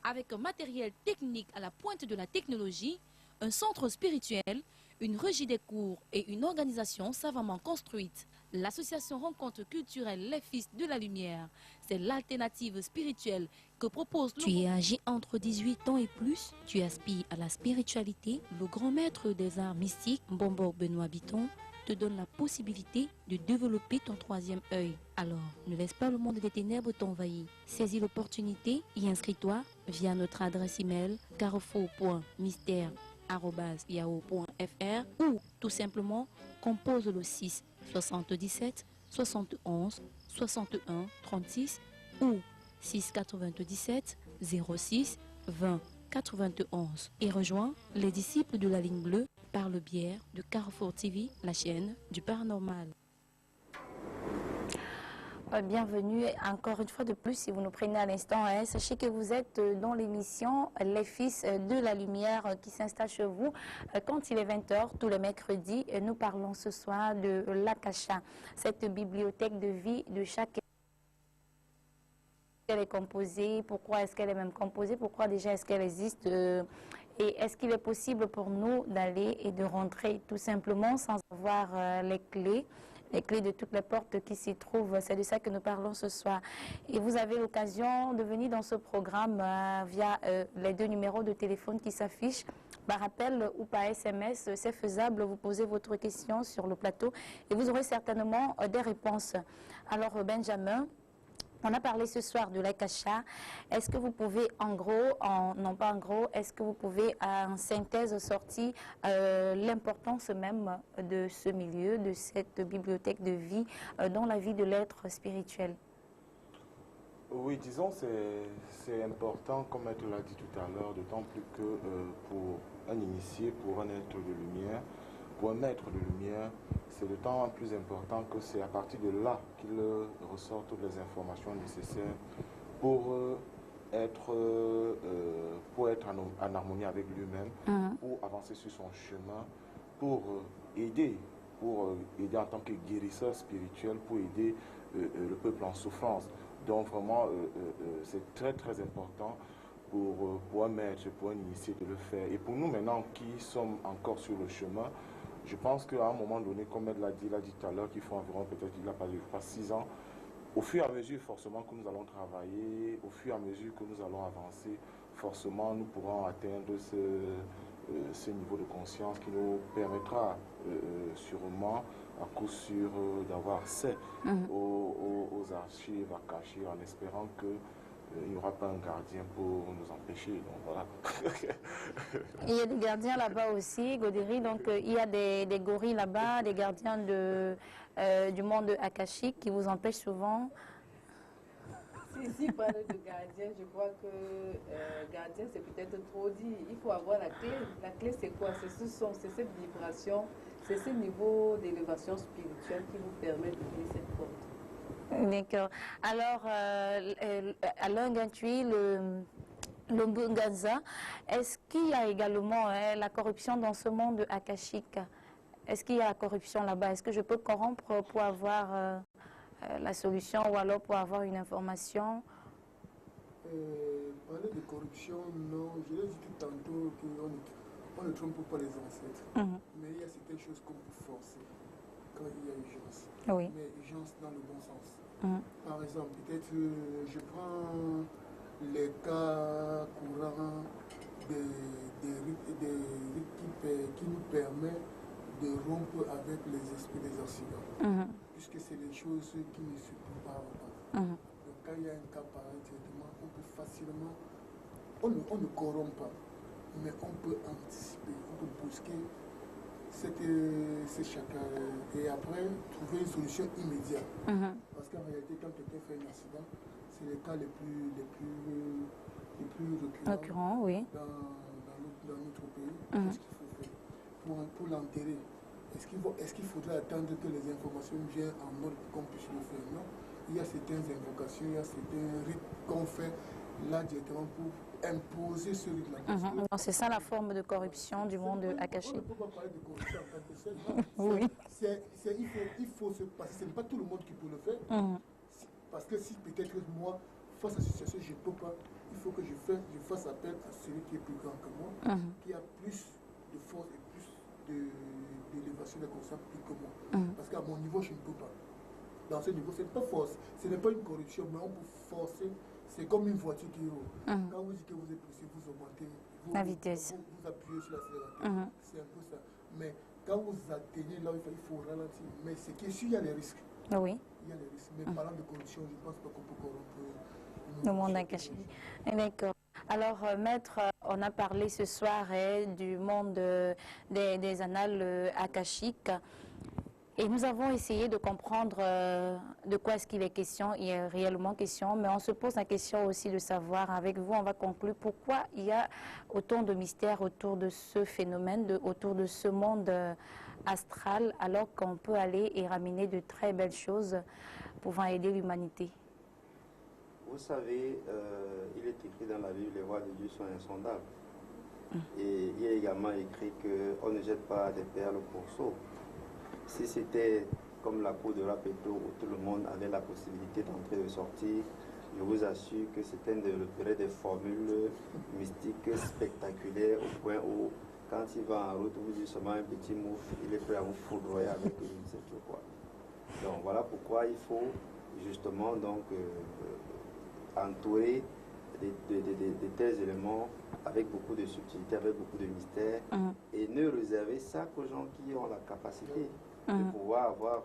Speaker 7: avec un matériel technique à la pointe de la technologie, un centre spirituel, une régie des cours et une organisation savamment construite. L'association Rencontre culturelle Les Fils de la Lumière, c'est l'alternative spirituelle que propose... Tu es âgé entre 18 ans et plus, tu aspires à la spiritualité, le grand maître des arts mystiques, Mbombo Benoît Bitton, te donne la possibilité de développer ton troisième œil. Alors, ne laisse pas le monde des ténèbres t'envahir. Saisis l'opportunité et inscris-toi via notre adresse email carrefour.mystère@yahoo.fr ou tout simplement compose le 6 77 71 61 36 ou 6 97 06 20 91 et rejoins les disciples de la ligne bleue par le biais de Carrefour TV, la chaîne du paranormal.
Speaker 1: Bienvenue encore une fois de plus si vous nous prenez à l'instant. Sachez que vous êtes dans l'émission Les Fils de la Lumière qui s'installe chez vous quand il est 20h tous les mercredis. Nous parlons ce soir de l'Akasha, cette bibliothèque de vie de chaque... Elle est composée, pourquoi est-ce qu'elle est même composée, pourquoi déjà est-ce qu'elle existe et est-ce qu'il est possible pour nous d'aller et de rentrer tout simplement sans avoir les clés de toutes les portes qui s'y trouvent. C'est de ça que nous parlons ce soir. Et vous avez l'occasion de venir dans ce programme via les 2 numéros de téléphone qui s'affichent par appel ou par SMS. C'est faisable, vous posez votre question sur le plateau et vous aurez certainement des réponses. Alors Benjamin, on a parlé ce soir de l'Akasha. Est-ce que vous pouvez en gros, non pas en gros, est-ce que vous pouvez en synthèse sortir l'importance même de ce milieu, de cette bibliothèque de vie dans la vie de l'être spirituel?
Speaker 5: Oui, disons c'est important, comme elle l'a dit tout à l'heure, d'autant plus que pour un initié, pour un être de lumière, pour un maître de lumière, c'est d'autant plus important que c'est à partir de là qu'il ressort toutes les informations nécessaires pour être en harmonie avec lui-même, pour avancer sur son chemin, pour aider en tant que guérisseur spirituel, pour aider le peuple en souffrance. Donc vraiment, c'est très très important pour un maître, pour un initié de le faire. Et pour nous maintenant qui sommes encore sur le chemin, je pense qu'à un moment donné, comme elle l'a dit tout à l'heure, qu'il faut environ peut-être, il n'a pas 6 ans, au fur et à mesure forcément que nous allons travailler, au fur et à mesure que nous allons avancer, forcément nous pourrons atteindre ce niveau de conscience qui nous permettra sûrement, à coup sûr, d'avoir accès aux archives à cacher, en espérant que il n'y aura pas un gardien pour nous empêcher. Donc voilà.
Speaker 1: Il y a des gardiens là-bas aussi, Godéry. Donc il y a des gorilles là-bas, des gardiens du monde akashique qui vous empêchent souvent.
Speaker 3: Si parle de gardien, je crois que gardien c'est peut-être trop dit. Il faut avoir la clé. La clé c'est quoi? C'est cette vibration, c'est ce niveau d'élévation spirituelle qui vous permet d'ouvrir cette porte.
Speaker 1: D'accord. Alors, Alain Gantui, le Mbunganza, est-ce qu'il y a également la corruption dans ce monde akashique? Est-ce qu'il y a la corruption là-bas? Est-ce que je peux corrompre pour avoir la solution ou alors pour avoir une information?
Speaker 4: Parler de corruption, non. Je l'ai dit tout tantôt qu'on ne trompe pas les ancêtres. Mais il y a certaines choses qu'on peut forcer quand il y a urgence.
Speaker 1: Oui.
Speaker 4: Mais urgence dans le bon sens. Par exemple, peut-être je prends les cas courants des rites qui nous permettent de rompre avec les esprits des accidents. Puisque c'est des choses qui ne se préparent pas. Donc quand il y a un cas pareil, on peut facilement, on ne corrompt pas, mais on peut anticiper, on peut brusquer ces chacun et après trouver une solution immédiate. Parce qu'en réalité, quand quelqu'un fait un accident, c'est les cas les plus récurrents
Speaker 1: oui.
Speaker 4: dans notre pays. Qu'est-ce qu'il faut faire pour l'enterrer? Est-ce qu'il faudrait attendre que les informations viennent en ordre pour qu'on puisse le faire? Non. Il y a certaines invocations, il y a certains rites qu'on fait là directement pour imposer ce rythme-là.
Speaker 1: C'est ça la forme de corruption du monde akashique.
Speaker 4: On ne peut pas parler de corruption en tant que seul.
Speaker 1: Oui.
Speaker 4: Il faut se passer. Ce n'est pas tout le monde qui peut le faire. Parce que si peut-être moi, face à cette situation, je ne peux pas, il faut que je fasse appel à celui qui est plus grand que moi, qui a plus de force et plus d'élévation de conscience plus que moi. Parce qu'à mon niveau, je ne peux pas. Dans ce niveau, ce n'est pas force, ce n'est pas une corruption, mais on peut forcer. C'est comme une voiture qui roule. Quand vous dites que vous êtes pressé, vous augmentez
Speaker 1: la vitesse.
Speaker 4: Vous appuyez sur l'accélérateur. C'est un peu ça. Mais quand vous atteignez là, il faut ralentir. Mais c'est que s'il y a des risques.
Speaker 1: Oui.
Speaker 4: Il y a des risques. Mais parlant de corruption, je ne pense pas qu'on peut corrompre
Speaker 1: le monde akashique. D'accord. Alors, maître, on a parlé ce soir du monde des annales akashiques. Et nous avons essayé de comprendre de quoi est-ce qu'il est question, il est réellement question, mais on se pose la question aussi de savoir, avec vous, on va conclure pourquoi il y a autant de mystères autour de ce phénomène, autour de ce monde astral, alors qu'on peut aller et ramener de très belles choses pouvant aider l'humanité.
Speaker 2: Vous savez, il est écrit dans la Bible, les voies de Dieu sont insondables. Et il est également écrit qu'on ne jette pas des perles au pourceau. Si c'était comme la cour de Rapeto où tout le monde avait la possibilité d'entrer et de sortir, je vous assure que c'était de repérer des formules mystiques spectaculaires au point où, quand il va en route, vous dites seulement un petit mot, il est prêt à vous foudroyer avec je ne sais trop quoi. Donc voilà pourquoi il faut justement donc entourer de tels éléments avec beaucoup de subtilité, avec beaucoup de mystère, et ne réserver ça qu'aux gens qui ont la capacité de pouvoir avoir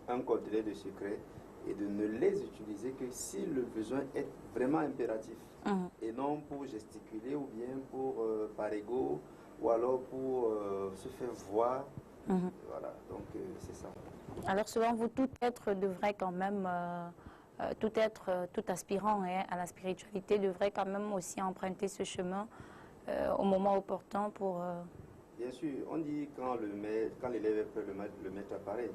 Speaker 2: un conteneur de secrets et de ne les utiliser que si le besoin est vraiment impératif et non pour gesticuler ou bien pour par ego ou alors pour se faire voir. Voilà, donc c'est ça.
Speaker 1: Alors selon vous, tout être devrait quand même, tout aspirant à la spiritualité devrait quand même aussi emprunter ce chemin au moment opportun pour...
Speaker 2: Bien sûr, on dit quand l'élève est prêt, le maître apparaît.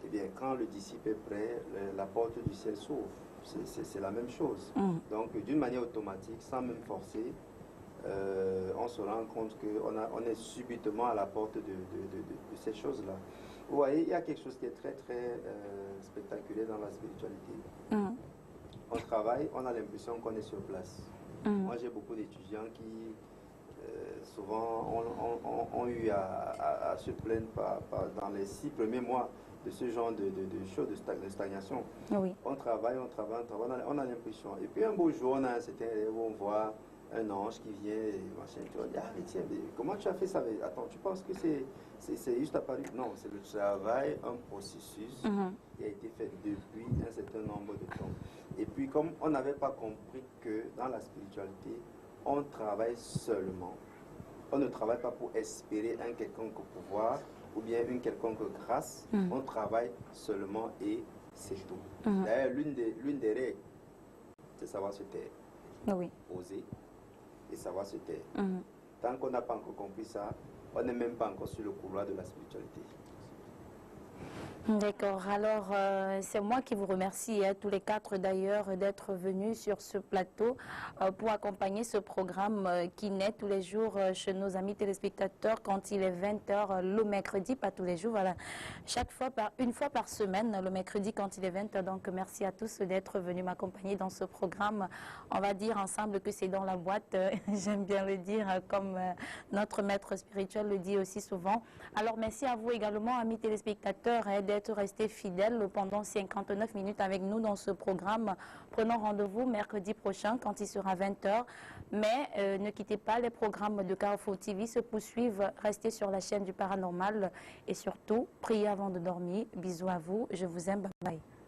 Speaker 2: Eh bien, quand le disciple est prêt, la porte du ciel s'ouvre. C'est la même chose. Donc, d'une manière automatique, sans même forcer, on se rend compte qu'on est subitement à la porte de ces choses-là. Vous voyez, il y a quelque chose qui est très, très spectaculaire dans la spiritualité. On travaille, on a l'impression qu'on est sur place. Moi, j'ai beaucoup d'étudiants qui... souvent ont eu à se plaindre dans les 6 premiers mois de ce genre de choses de stagnation.
Speaker 1: Oui.
Speaker 2: On travaille, on a l'impression. Et puis un beau jour, on a un certain élève où on voit un ange qui vient et machin. Tu vas dire, ah mais tiens, mais comment tu as fait ça? Mais attends, tu penses que c'est juste apparu? Non, c'est le travail, un processus qui a été fait depuis un certain nombre de temps. Et puis comme on n'avait pas compris que dans la spiritualité, on travaille seulement. On ne travaille pas pour espérer un quelconque pouvoir ou bien une quelconque grâce. On travaille seulement et c'est tout. D'ailleurs, l'une des règles, c'est savoir se taire.
Speaker 1: Oui.
Speaker 2: Oser et savoir se taire. Tant qu'on n'a pas encore compris ça, on n'est même pas encore sur le couloir de la spiritualité.
Speaker 1: D'accord, alors c'est moi qui vous remercie, tous les quatre d'ailleurs, d'être venus sur ce plateau pour accompagner ce programme qui naît tous les jours chez nos amis téléspectateurs quand il est 20h le mercredi, pas tous les jours, voilà, une fois par semaine, le mercredi quand il est 20h. Donc merci à tous d'être venus m'accompagner dans ce programme. On va dire ensemble que c'est dans la boîte, j'aime bien le dire, comme notre maître spirituel le dit aussi souvent. Alors merci à vous également, amis téléspectateurs, d'être restés fidèles pendant 59 minutes avec nous dans ce programme. Prenons rendez-vous mercredi prochain quand il sera 20h. Mais ne quittez pas, les programmes de Carrefour TV se poursuivent. Restez sur la chaîne du paranormal et surtout, priez avant de dormir. Bisous à vous, je vous aime, bye bye.